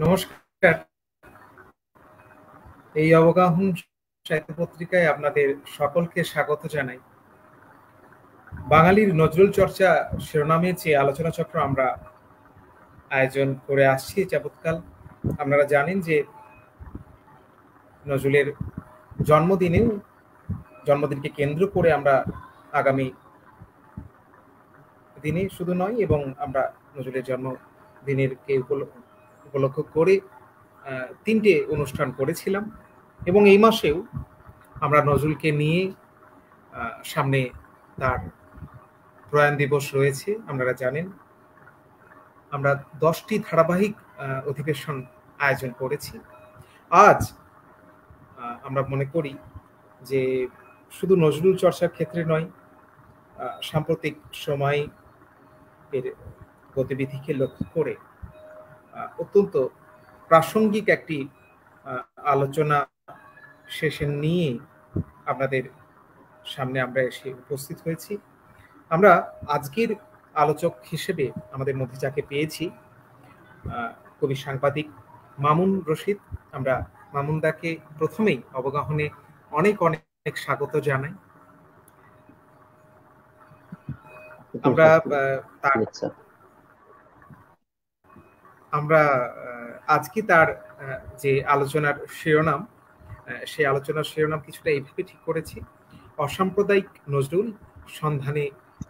নমস্কার। এই অবগাহন সাহিত্য পত্রিকায় আপনাদের সকলকে স্বাগত জানাই। বাঙালির নজরুল চর্চা শিরোনামে যে আলোচনা চক্র আমরা আয়োজন করে আসছি যাবৎকাল, আপনারা জানেন যে নজরুলের জন্মদিনকে কেন্দ্র করে আমরা আগামী দিনে শুধু নয় এবং আমরা নজরুলের জন্মদিনেরকে উপলক্ষ করে 3টে অনুষ্ঠান করেছিলাম এবং এই মাসেও আমরা নজরুলকে নিয়ে সামনে তার প্রয়াণ দিবস রয়েছে। আপনারা জানেন আমরা 10টি ধারাবাহিক অধিবেশন আয়োজন করেছি। আজ আমরা মনে করি যে শুধু নজরুল চর্চার ক্ষেত্রে নয়, সাম্প্রতিক সময় এর গতিবিধিকে লক্ষ্য করে অত্যন্ত প্রাসঙ্গিক একটি আলোচনা সেশন নিয়ে আপনাদের সামনে আমরা এসে উপস্থিত হয়েছি। আমরা আজকের আলোচক হিসেবে আমাদের মধ্যে যাকে পেয়েছি, কবি সাংবাদিক মামুন রশিদ। আমরা মামুনদাকে প্রথমেই অবগাহনে অনেক অনেক স্বাগত জানাই। আমরা আজকে তার যে আলোচনার শিরোনাম, সেই আলোচনার শিরোনাম কিছুটা এইভাবে ঠিক করেছি, অসাম্প্রদায়িক নজরুল, সন্ধানে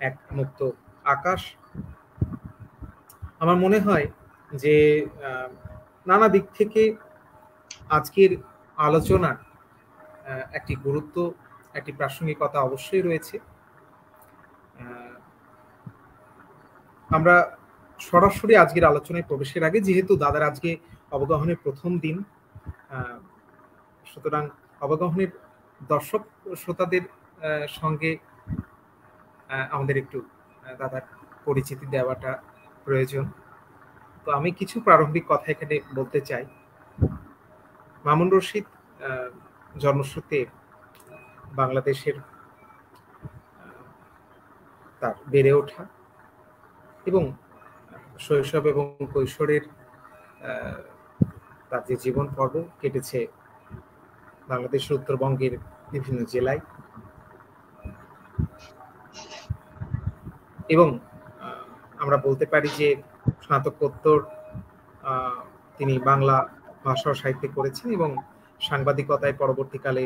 এক মুক্ত আকাশ। আমার মনে হয় যে নানা দিক থেকে আজকের আলোচনার একটি গুরুত্ব, একটি প্রাসঙ্গিকতা অবশ্যই রয়েছে। আমরা সরাসরি আজকের আলোচনায় প্রবেশের আগে, যেহেতু দাদার আজকে অবগাহনের প্রথম দিন, সুতরাং অবগাহনের দর্শক শ্রোতাদের সঙ্গে আমাদের একটু দাদার পরিচিতি দেওয়াটা প্রয়োজন। তো আমি কিছু প্রারম্ভিক কথা এখানে বলতে চাই। মামুন রশিদ জন্মসূত্রে বাংলাদেশের তার বেড়ে ওঠা এবং শৈশব এবং কৈশোরের তার যে জীবন পর্ব কেটেছে বাংলাদেশের উত্তরবঙ্গের বিভিন্ন জেলায়, এবং আমরা বলতে পারি যে স্নাতকোত্তর তিনি বাংলা ভাষা ও সাহিত্যে করেছেন এবং সাংবাদিকতায় পরবর্তীকালে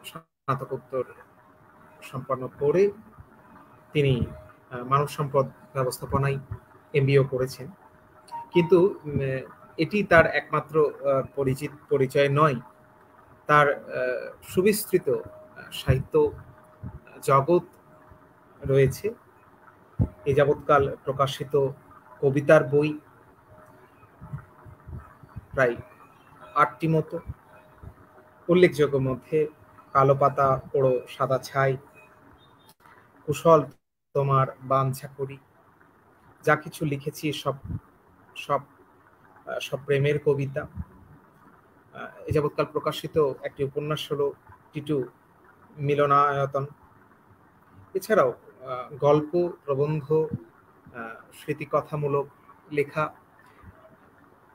স্নাতকোত্তর সম্পন্ন করে তিনি মানব সম্পদ ব্যবস্থাপনায় MBA করেছেন। কিন্তু এটি তার একমাত্র পরিচয় নয়। তার সুবিস্তৃত সাহিত্য জগৎ রয়েছে। এ যাবৎকাল প্রকাশিত কবিতার বই প্রায় 8টি মতো। উল্লেখযোগ্য মধ্যে কালো পাতা পোড়ো সাদা ছাই, কুশল তোমার বাঞ্ছা করি, যা কিছু লিখেছি সব সব সব প্রেমের কবিতা। এ যাবৎকাল প্রকাশিত একটি উপন্যাস হলো টিটু মিলনায়তন। এছাড়াও গল্প, প্রবন্ধ, স্মৃতিকথামূলক লেখা,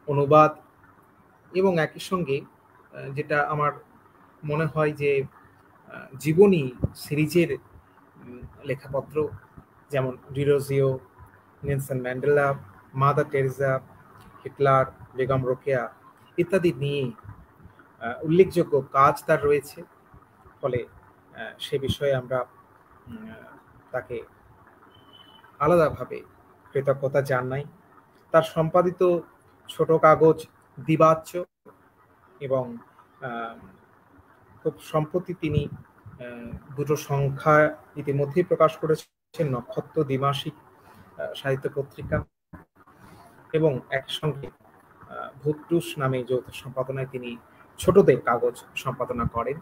অনুবাদ এবং একই সঙ্গে যেটা আমার মনে হয় যে জীবনী সিরিজের লেখাপত্র, যেমন Derozio, Nelson Mandela, mother Teresa, Hitler, Begum Rokeya ইত্যাদি নিয়ে উল্লেখযোগ্য কাজ তার রয়েছে। ফলে সে বিষয়ে আমরা তাকে আলাদাভাবে কৃতজ্ঞতা জানাই। তার সম্পাদিত ছোট কাগজ দিবাচ্য এবং খুব সম্প্রতি তিনি দুটো সংখ্যা ইতিমধ্যেই প্রকাশ করেছেন, নক্ষত্র দ্বিমাসিক সাহিত্য পত্রিকা, এবং একসঙ্গে ভূতটুস নামে যৌথ সম্পাদনায় তিনি ছোটদের কাগজ সম্পাদনা করেন।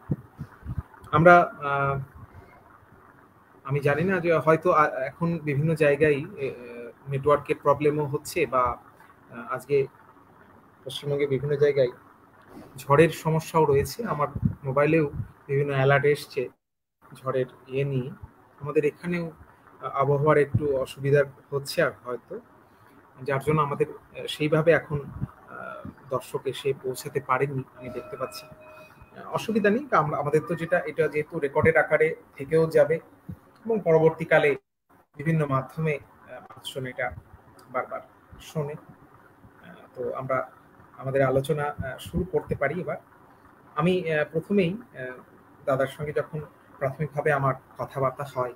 আমি জানি না যে হয়তো এখন বিভিন্ন জায়গায় নেটওয়ার্কের প্রবলেমও হচ্ছে, বা আজকে পশ্চিমবঙ্গে বিভিন্ন জায়গায় ঝড়ের সমস্যাও রয়েছে। আমার মোবাইলেও বিভিন্ন অ্যালার্ট এসছে ঝড়ের নিয়ে। আমাদের এখানেও আবহাওয়ার একটু অসুবিধা হচ্ছে আর হয়তো, যার জন্য আমাদের সেইভাবে এখন দর্শক এসে পৌঁছাতে পারেনি, আমি দেখতে পাচ্ছি। অসুবিধা নেই, আমাদের তো এটা যেহেতু রেকর্ডের আকারে থেকেও যাবে এবং পরবর্তীকালে বিভিন্ন মাধ্যমে মানুষজন এটা বারবার শোনে। তো আমরা আমাদের আলোচনা শুরু করতে পারি এবার। আমি প্রথমেই দাদার সঙ্গে যখন প্রাথমিকভাবে আমার কথাবার্তা হয়,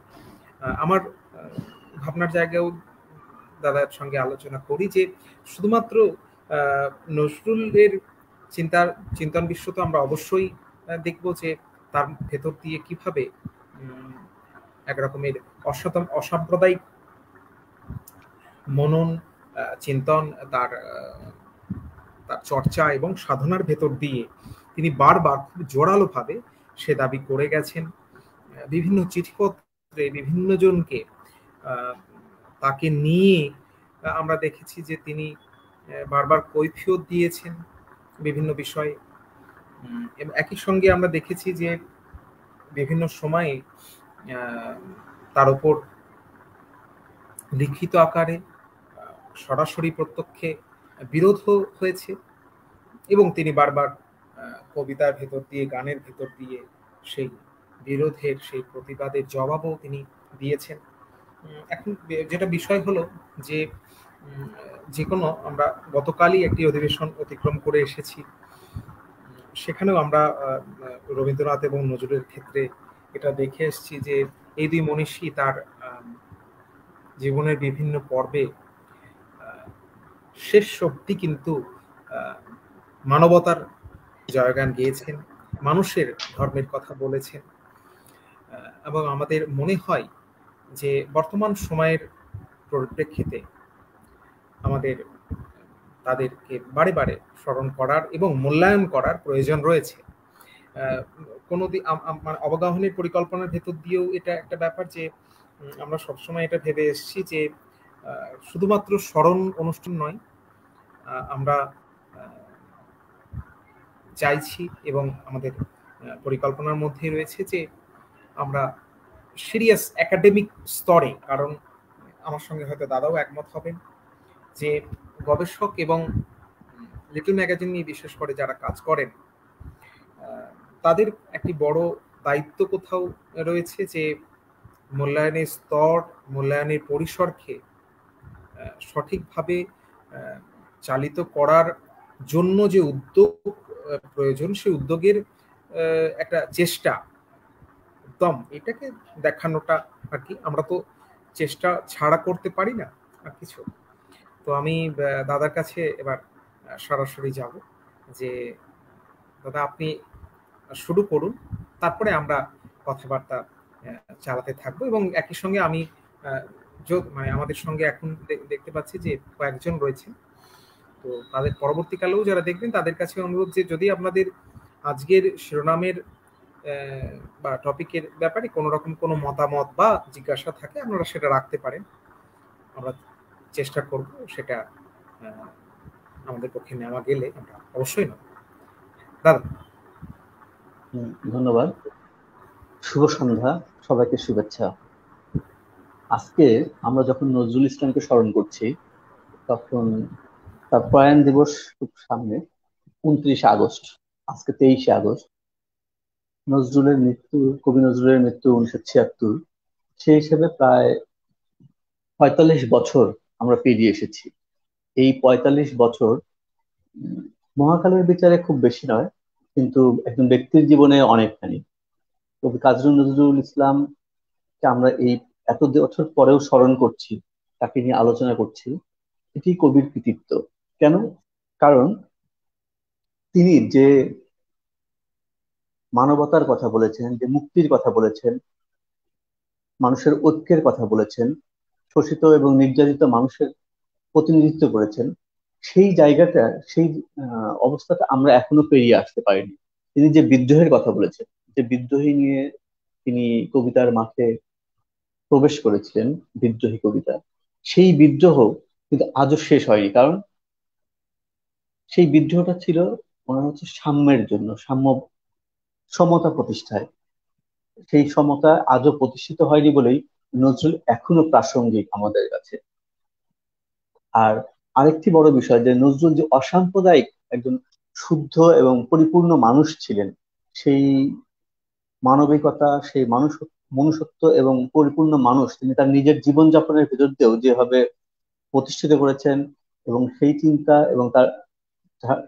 আমার ভাবনার জায়গায়ও দাদার সঙ্গে আলোচনা করি যে শুধুমাত্র নজরুলের চিন্তন বিশ্ব তো আমরা অবশ্যই দেখব যে তার ভেতর দিয়ে কিভাবে এক রকমের অসাম্প্রদায়িক মনন, চিন্তন, তার চর্চা এবং সাধনার ভেতর দিয়ে তিনি বারবার খুব জোরালোভাবে সে দাবি করে গেছেন। বিভিন্ন চিঠিপত্রে বিভিন্ন জনকে তাকে নিয়ে আমরা দেখেছি যে তিনি বারবার কৈফিয়ত দিয়েছেন বিভিন্ন বিষয়ে। একই সঙ্গে আমরা দেখেছি যে বিভিন্ন সময়ে তার উপর লিখিত আকারে সরাসরি প্রত্যক্ষে বিরোধ হয়েছে, এবং তিনি বারবার কবিতার ভেতর দিয়ে, গানের ভেতর দিয়ে সেই বিরোধের, সেই প্রতিবাদের জবাবও তিনি দিয়েছেন। এখন যেটা বিষয় হলো যে কোনো আমরা গতকালই একটি অধিবেশন অতিক্রম করে এসেছি, সেখানেও আমরা রবীন্দ্রনাথ এবং নজরুলের ক্ষেত্রে এটা দেখে এসেছি যে এই দুই মনীষী তার জীবনের বিভিন্ন পর্বে শেষ অবধি কিন্তু মানবতার জয়গান গেয়েছেন, মানুষের ধর্মের কথা বলেছেন। এবং আমাদের মনে হয় যে বর্তমান সময়ের পরিপ্রেক্ষিতে আমাদের তাদেরকে বারে বারে স্মরণ করার এবং মূল্যায়ন করার প্রয়োজন রয়েছে। কোনো মানে অবগাহনের পরিকল্পনার ভেতর দিয়েও এটা একটা ব্যাপার যে আমরা সবসময় এটা ভেবে এসেছি যে শুধুমাত্র স্মরণ অনুষ্ঠান নয়, আমরা চাইছি এবং আমাদের পরিকল্পনার মধ্যেই রয়েছে যে আমরা সিরিয়াস একাডেমিক স্তরে, কারণ আমার সঙ্গে হয়তো দাদাও একমত হবেন যে গবেষক এবং লিটল ম্যাগাজিন নিয়ে বিশেষ করে যারা কাজ করেন তাদের একটি বড় দায়িত্ব কোথাও রয়েছে যে মূল্যায়নের স্তর, মূল্যায়নের পরিসরকে সঠিকভাবে চালিত করার জন্য যে উদ্যোগ প্রয়োজন, সেই উদ্যোগের একটা চেষ্টা একদম এটাকে দেখানোটা আর কি। আমরা তো চেষ্টা ছাড়া করতে পারি না আর কিছু। তো আমি দাদার কাছে এবার সরাসরি যাব যে দাদা আপনি শুরু করুন, তারপরে আমরা কথাবার্তা চালাতে থাকবো। এবং একই সঙ্গে আমি মানে আমাদের সঙ্গে এখন দেখতে পাচ্ছি যে কয়েকজন রয়েছে, তো তাদের পরবর্তীকালেও যারা দেখবেন তাদের কাছে অনুরোধ যে যদি আপনাদের আজকের শিরোনামের বা টপিকের ব্যাপারে কোনো রকম কোনো মতামত বা জিজ্ঞাসা থাকে আপনারা সেটা রাখতে পারেন, আমরা চেষ্টা করব সেটা আমাদের পক্ষে নেওয়া গেলে আমরা অবশ্যই নেব। দাদা। ধন্যবাদ, শুভ সন্ধ্যা, সবাইকে শুভেচ্ছা। আজকে আমরা যখন নজরুল ইসলামকে স্মরণ করছি তখন তার প্রয়াণ দিবস খুব সামনে, 29 আগস্ট, আজকে 23 আগস্ট। নজরুলের মৃত্যু, কবি নজরুলের মৃত্যু 1976। সেই হিসেবে প্রায় 45 বছর আমরা পেরিয়ে এসেছি। এই 45 বছর মহাকালের বিচারে খুব বেশি নয়, কিন্তু একজন ব্যক্তির জীবনে অনেকখানি। কবি কাজী নজরুল ইসলামকে আমরা এই এত বছর পরেও স্মরণ করছি, তাকে নিয়ে আলোচনা করছি, এটি কবির কৃতিত্ব। কেন? কারণ তিনি যে মানবতার কথা বলেছেন, যে মুক্তির কথা বলেছেন, মানুষের ঐক্যের কথা বলেছেন, শোষিত এবং নির্যাতিত মানুষের প্রতিনিধিত্ব করেছেন, সেই জায়গাটা, সেই অবস্থাটা আমরা এখনো পেরিয়ে আসতে পারিনি। তিনি যে বিদ্রোহের কথা বলেছেন, যে বিদ্রোহী নিয়ে তিনি কবিতার মাঠে প্রবেশ করেছিলেন, বিদ্রোহী কবিতা, সেই বিদ্রোহ কিন্তু আজও শেষ হয়নি। কারণ সেই বিদ্রোহটা ছিল মনে হচ্ছে সাম্যের জন্য, সমতা প্রতিষ্ঠায়। সেই সমতা আজও প্রতিষ্ঠিত হয়নি বলেই নজরুল এখনো প্রাসঙ্গিক আমাদের কাছে। আর আরেকটি বড় বিষয় যে নজরুল যে অসাম্প্রদায়িক একজন শুদ্ধ এবং পরিপূর্ণ মানুষ ছিলেন, সেই মানবিকতা, সেই মনুষ্যত্ব এবং পরিপূর্ণ মানুষ তিনি তার নিজের জীবনযাপনের ভিতর দিয়েও যেভাবে প্রতিষ্ঠিত করেছেন, এবং সেই চিন্তা এবং তার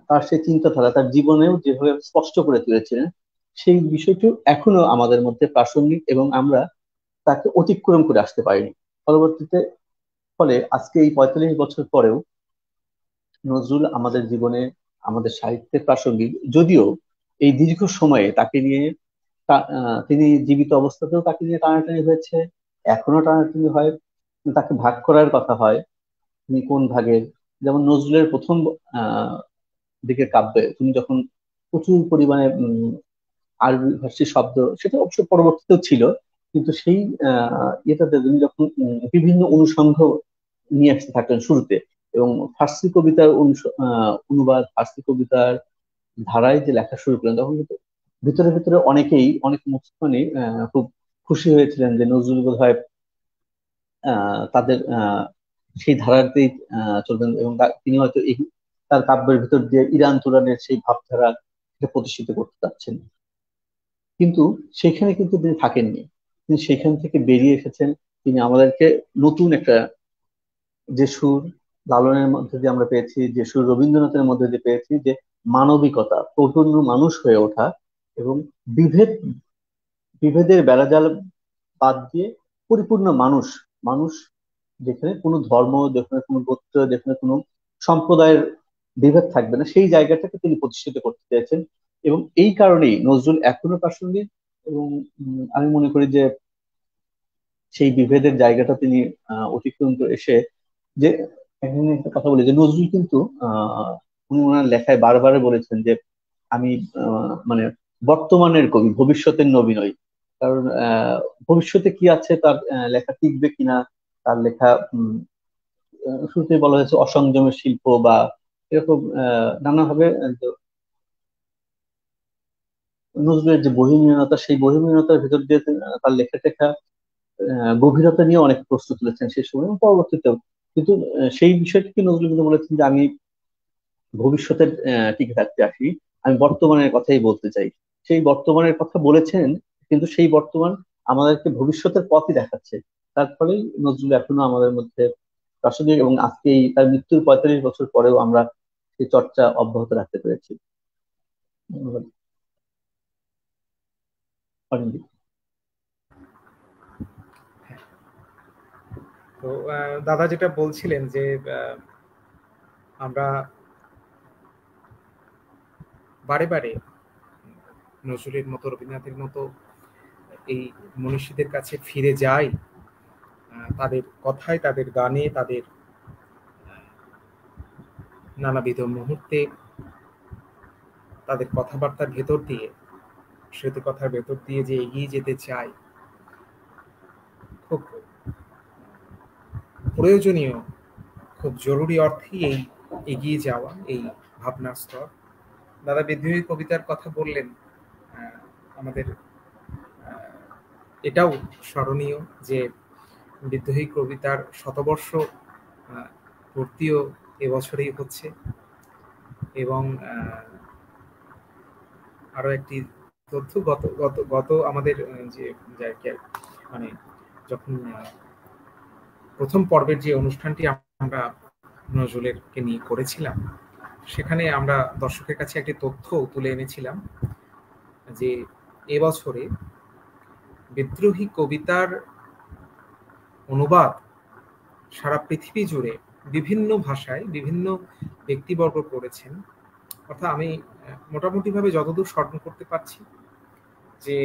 তার সেই চিন্তাধারা তার জীবনেও যেভাবে স্পষ্ট করে তুলেছিলেন, সেই বিষয়টি এখনো আমাদের মধ্যে প্রাসঙ্গিক এবং আমরা তাকে অতিক্রম করে আসতে পারিনি পরবর্তীতে। ফলে আজকে এই 45 বছর পরেও নজরুল আমাদের জীবনে, আমাদের সাহিত্যে প্রাসঙ্গিক। যদিও এই দীর্ঘ সময়ে তাকে নিয়ে তিনি জীবিত অবস্থাতেও তাকে নিয়ে টানাটানি হয়েছে, এখনো টানাটানি হয়, তাকে ভাগ করার কথা হয়, তিনি কোন ভাগের। যেমন নজরুলের প্রথম দিকের কাব্যে তুমি যখন প্রচুর পরিমাণে আরবি ফার্সি শব্দ, সেটা অবশ্য পরবর্তীতেও ছিল, কিন্তু সেই ইয়েটাতে তুমি যখন বিভিন্ন অনুষঙ্গ নিয়ে আসতে থাকলেন শুরুতে, এবং ফার্সি কবিতার অনুবাদ, ফার্সি কবিতার ধারায় যে লেখা শুরু করলেন, তখন কিন্তু ভিতরে ভিতরে অনেকেই, অনেক মুসলমানই খুব খুশি হয়েছিলেন যে নজরুল বোধহয় তাদের সেই ধারাতেই চলবেন, এবং তিনি হয়তো এই তার কাব্যের ভিতর দিয়ে ইরান তুরানের সেই ভাবধারা প্রতিষ্ঠিত করতে চাচ্ছেন। কিন্তু সেখানে কিন্তু তিনি থাকেননি, তিনি সেখান থেকে বেরিয়ে এসেছেন। তিনি আমাদেরকে নতুন একটা, যে সুর লালনের মধ্যে দিয়ে আমরা পেয়েছি, যে সুর রবীন্দ্রনাথের মধ্যে দিয়ে পেয়েছি, যে মানবিকতা, প্রপন্ন মানুষ হয়ে ওঠা এবং বিভেদ বিভেদের বেড়াজাল বাদ দিয়ে পরিপূর্ণ মানুষ, মানুষ যেখানে কোনো ধর্ম, যেখানে কোনো গোত্র, যেখানে কোনো সম্প্রদায়ের বিভেদ থাকবে না, সেই জায়গাটাকে তিনি প্রতিষ্ঠিত করতে চেয়েছেন। এবং এই কারণেই নজরুল এখনো প্রাসঙ্গিক। এবং আমি মনে করি যে সেই বিভেদের জায়গাটা তিনি অতিক্রম করে এসে, যে এখানে একটা কথা বলি যে নজরুল কিন্তু উনি ওনার লেখায় বারবার বলেছেন যে আমি মানে বর্তমানের কবি, ভবিষ্যতের নবী নই। কারণ ভবিষ্যতে কি আছে, তার লেখা টিকবে কিনা, তার লেখা শুরুতে বলা হয়েছে অসংযমের শিল্প বা এরকম নানাভাবে নজরুলের যে বহির্মীনতা, সেই বহির্মীনতার ভিতর দিয়ে তার লেখা টেখা গভীরতা নিয়ে অনেক প্রশ্ন তুলেছেন সেই সময় এবং পরবর্তীতেও। কিন্তু সেই বিষয়টিকে নজরুল কিন্তু বলেছেন যে আমি ভবিষ্যতের টিকে থাকতে আসি, আমি বর্তমানের কথাই বলতে চাই। সেই বর্তমানের কথা বলেছেন, কিন্তু সেই বর্তমান আমাদেরকে ভবিষ্যতের পথই দেখাচ্ছে। তার ফলেই নজরুল এখনো আমাদের মধ্যে প্রাসঙ্গিক এবং আজকে তার মৃত্যুর 45 বছর পরেও আমরা সেই চর্চা অব্যাহত রাখতে পেরেছি। ধন্যবাদ। অরিন্দম। তো দাদা যেটা বলছিলেন যে আমরা বারে বারে নজরুলের মতো, রবীন্দ্রনাথের মতো এই মনীষীদের কাছে ফিরে যাই, তাদের কথায়, তাদের গানে, তাদের নানাবিধ মুহূর্তে, তাদের কথাবার্তার ভেতর দিয়ে, স্মৃতিকথার ভেতর দিয়ে যে এগিয়ে যেতে চাই, খুব প্রয়োজনীয়, খুব জরুরি অর্থেই এই এগিয়ে যাওয়া, এই ভাবনার স্তর। দাদা বিদ্রোহী কবিতার কথা বললেন, আমাদের এটাও স্মরণীয় যে বিদ্রোহী কবিতার শতবর্ষ পূর্তিও এবছরেই হচ্ছে। এবং আরো একটি তথ্য, গত গত গত আমাদের যে মানে যখন প্রথম পর্বের যে অনুষ্ঠানটি আমরা নজরুলেরকে নিয়ে করেছিলাম, সেখানে আমরা দর্শকের কাছে একটি তথ্য তুলে এনেছিলাম যে এবছরে বিদ্রোহী কবিতার অনুবাদ সারা পৃথিবী জুড়ে বিভিন্ন ভাষায় বিভিন্ন ব্যক্তিবর্গ করেছেন। অর্থাৎ আমি মোটামুটিভাবে যতদূর স্মরণ করতে পারছি যে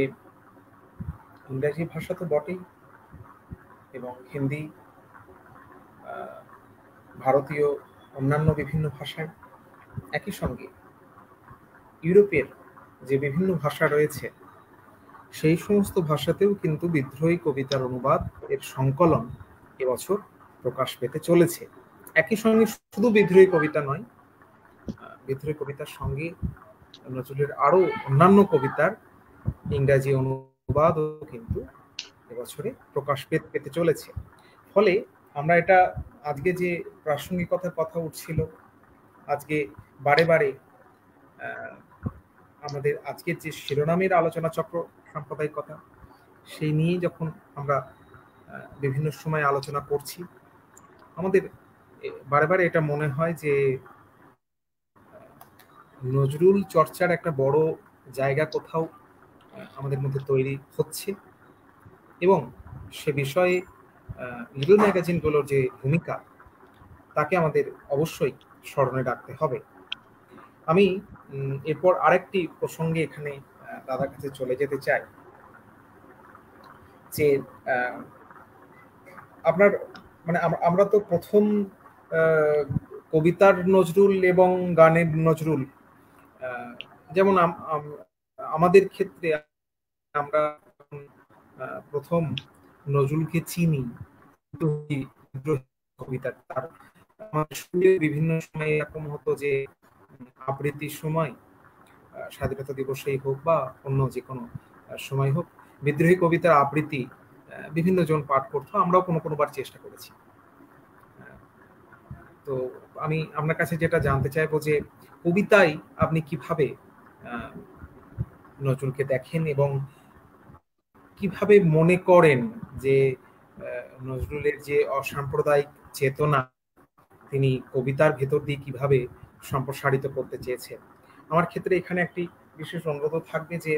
ইংরেজি ভাষা তো বটেই, এবং হিন্দি, ভারতীয় অন্যান্য বিভিন্ন ভাষায়, একই সঙ্গে ইউরোপের যে বিভিন্ন ভাষা রয়েছে সেই সমস্ত ভাষাতেও কিন্তু বিদ্রোহী কবিতার অনুবাদ, এর সংকলন এবছর প্রকাশ পেতে চলেছে। একই সঙ্গে শুধু বিদ্রোহী কবিতা নয়, বিদ্রোহী কবিতার সঙ্গে নজরুলের আরো অন্যান্য কবিতার ইংরাজি অনুবাদও কিন্তু এবছরে প্রকাশ পেতে চলেছে। ফলে আমরা এটা, আজকে যে প্রাসঙ্গিকতার কথা উঠছিল, আজকে বারে বারে আমাদের আজকের যে শিরোনামের আলোচনা চক্র সাম্প্রদায়িকতা, সেই নিয়ে যখন আমরা বিভিন্ন সময় আলোচনা করছি, আমাদের বারে বারে এটা মনে হয় যে নজরুল চর্চার একটা বড় জায়গা কোথাও আমাদের মধ্যে তৈরি হচ্ছে, এবং সে বিষয়ে লিটল ম্যাগাজিনগুলোর যে ভূমিকা, তাকে আমাদের অবশ্যই স্মরণে রাখতে হবে। আমি এরপর আরেকটি প্রসঙ্গে এখানে দাদার কাছে চলে যেতে চাই যে আপনার মানে আমরা তো প্রথম কবিতার নজরুল এবং গানের নজরুল, যেমন আমাদের ক্ষেত্রে আমরা প্রথম নজরুলকে চিনি কবিতা। তার বিভিন্ন সময় এরকম হতো যে আবৃত্তির সময়, স্বাধীনতা দিবসেই হোক বা অন্য যে কোনো সময় হোক, বিদ্রোহী কবিতার আবৃত্তি বিভিন্ন জন পাঠ করতো, আমরাও কোনো কোনোবার চেষ্টা করেছি। তো আমি আপনার কাছে যেটা জানতে চাইবো যে কবিতায় আপনি কিভাবে নজরুলকে দেখেন এবং কিভাবে মনে করেন যে নজরুলের যে অসাম্প্রদায়িক চেতনা তিনি কবিতার ভেতর দিয়ে কিভাবে সম্প্রসারিত করতে চেয়েছেন, আমার ক্ষেত্রে এখানে একটি বিশেষ অনুরোধ থাকবে যে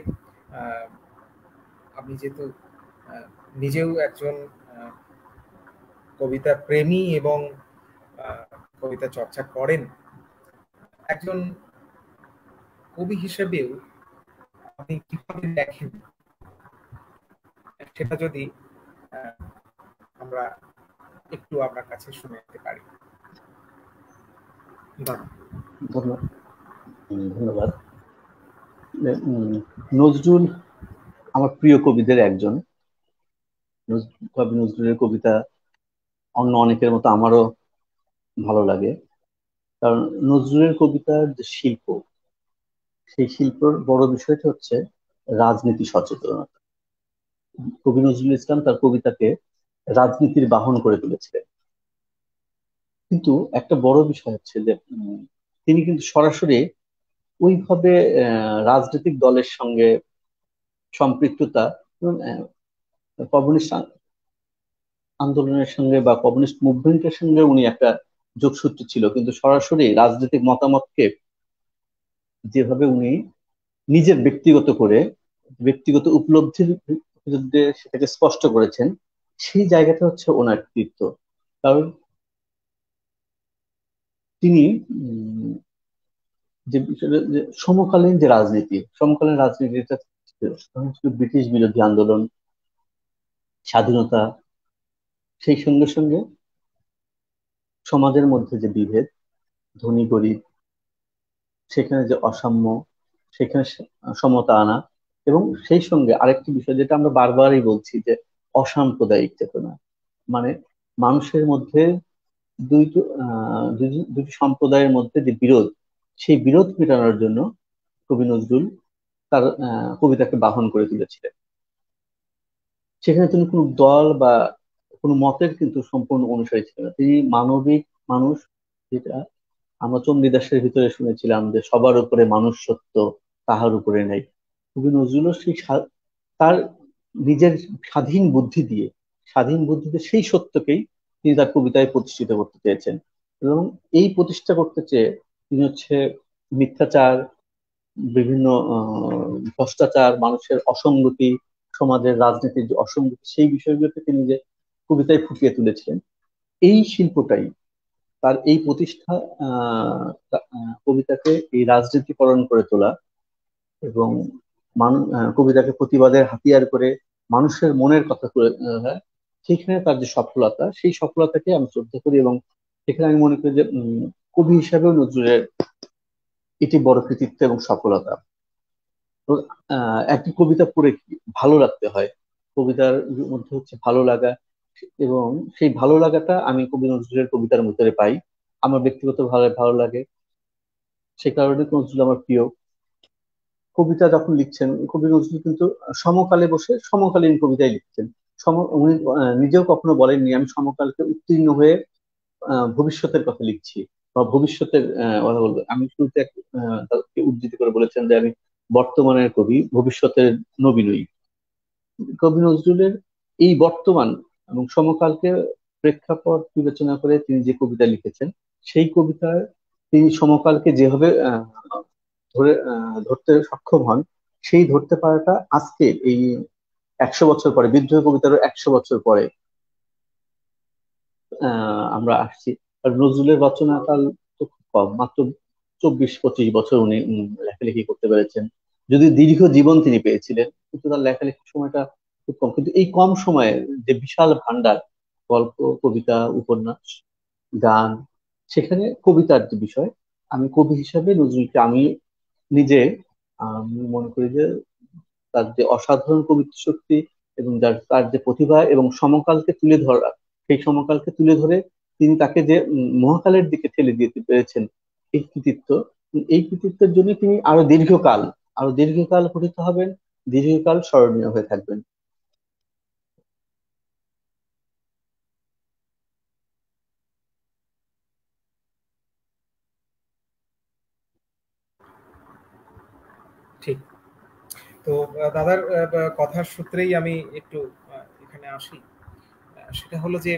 আপনি যেহেতু নিজেও একজন কবিতা প্রেমী এবং কবিতা চর্চা করেন, একজন কবি হিসেবেও আপনি কিভাবে দেখেন সেটা যদি আমরা একটু আপনার কাছে শুনে নিতে পারি। ধন্যবাদ। নজরুল আমার প্রিয় কবিদের একজন। কবি নজরুলের কবিতা অন্য অনেকের মতো আমারও ভালো লাগে, কারণ নজরুলের কবিতার যে শিল্প, সেই শিল্পের বড় বিষয়টা হচ্ছে রাজনীতি সচেতনতা। কবি নজরুল ইসলাম তার কবিতাকে রাজনীতির বাহন করে তুলেছিলেন। কিন্তু একটা বড় বিষয় হচ্ছে যে তিনি কিন্তু সরাসরি ওইভাবে রাজনৈতিক দলের সঙ্গে সম্পৃক্ততা, কমিউনিস্ট আন্দোলনের সঙ্গে বা কমিউনিস্ট মুভমেন্টের সঙ্গে উনি একটা যোগসূত্র ছিল, কিন্তু সরাসরি রাজনৈতিক মতামতকে যেভাবে উনি নিজের ব্যক্তিগত করে, ব্যক্তিগত উপলব্ধির বিরুদ্ধে সেটাকে স্পষ্ট করেছেন, সেই জায়গাটা হচ্ছে ওনার কৃতিত্ব। কারণ তিনি যে সমকালীন যে রাজনীতি, সমকালীন রাজনীতিটা ছিল ব্রিটিশ বিরোধী আন্দোলন, স্বাধীনতা, সেই সঙ্গে সঙ্গে সমাজের মধ্যে যে বিভেদ, ধনী গরিব, সেখানে যে অসাম্য, সেখানে সমতা আনা, এবং সেই সঙ্গে আরেকটি বিষয় যেটা আমরা বারবারই বলছি যে অসাম্প্রদায়িক চেতনা, মানে মানুষের মধ্যে দুটি সম্প্রদায়ের মধ্যে যে বিরোধ, সেই বিরোধ মেটানোর জন্য কবি নজরুল তার কবিতাকে বাহন করে তুলেছিলেন। সেখানে তিনি কোনো দল বা কোনো মতের কিন্তু সম্পূর্ণ অনুসারী ছিলেন না। তিনি মানবিক মানুষ, যেটা আমরা চণ্ডীদাসের ভিতরে শুনেছিলাম যে সবার উপরে মানুষ সত্য, তাহার উপরে নেই। কবি নজরুলও তার নিজের স্বাধীন বুদ্ধি দিয়ে, স্বাধীন বুদ্ধিতে সেই সত্যকেই তিনি তার কবিতায় প্রতিষ্ঠিত করতে চেয়েছেন। এবং এই প্রতিষ্ঠা করতে চেয়ে তিনি হচ্ছে মিথ্যাচার, বিভিন্ন ভ্রষ্টাচার, মানুষের অসঙ্গতি, সমাজের রাজনীতির যে অসঙ্গতি, সেই বিষয়গুলোকে তিনি যে কবিতায় ফুটিয়ে তুলেছিলেন, এই শিল্পটাই তার এই প্রতিষ্ঠা, কবিতাকে এই রাজনীতিকরণ করে তোলা এবং কবিতাকে প্রতিবাদের হাতিয়ার করে মানুষের মনের কথা করে, সেখানে তার যে সফলতা, সেই সফলতাকে আমি শ্রদ্ধা করি। এবং সেখানে আমি মনে করি যে কবি হিসাবেও নজরুলের এটি বড় কৃতিত্ব এবং সফলতা। তো একটি কবিতা পড়ে কি ভালো রাখতে হয়, কবিতার মধ্যে হচ্ছে ভালো লাগা, এবং সেই ভালো লাগাটা আমি কবি নজরুলের কবিতার মধ্যে পাই। আমার ব্যক্তিগত ভালো ভালো লাগে, সে কারণে নজরুল আমার প্রিয়। কবিতা যখন লিখছেন কবি নজরুল কিন্তু সমকালে বসে সমকালীন কবিতাই লিখছেন। উনি নিজেও কখনো বলেননি আমি সমকালকে উত্তীর্ণ হয়ে ভবিষ্যতের কথা লিখছি বা ভবিষ্যতের কথা বলবো। আমি শুরুতে তাকে উদ্ধৃতি করে বলেছেন যে আমি বর্তমানের কবি, ভবিষ্যতের নবী নই। কবি নজরুলের এই বর্তমান এবং সমকালকে প্রেক্ষাপট বিবেচনা করে তিনি যে কবিতা লিখেছেন, সেই কবিতায় তিনি সমকালকে যেভাবে ধরতে সক্ষম হন, সেই ধরতে পারাটা আজকে এই 100 বছর পরে, বিদ্রোহী কবিতারও 100 বছর পরে আমরা আসছি। আর নজরুলের রচনাকাল তো খুব কম, মাত্র 24-25 বছর উনি লেখালেখি করতে পেরেছেন। যদি দীর্ঘ জীবন তিনি পেয়েছিলেন, কিন্তু তার লেখালেখির সময়টা খুব কম। কিন্তু এই কম সময়ে যে বিশাল ভান্ডার, গল্প, কবিতা, উপন্যাস, গান, সেখানে কবিতার যে বিষয়, আমি কবি হিসাবে নজরুলকে আমি নিজে আমি মনে করি যে তার যে অসাধারণ কবিত্ব শক্তি এবং তার যে প্রতিভা এবং সমকালকে তুলে ধরা, সেই সমকালকে তুলে ধরে তিনি তাকে যে মহাকালের দিকে ঠেলে দিতে পেরেছেন, এই কৃতিত্ব, এই কৃতিত্বের জন্য তিনি আরো দীর্ঘকাল পঠিত হবেন, দীর্ঘকাল স্মরণীয় হয়ে থাকবেন। ঠিক। তো দাদার কথার সূত্রেই আমি একটু এখানে আসি। সেটা হলো যে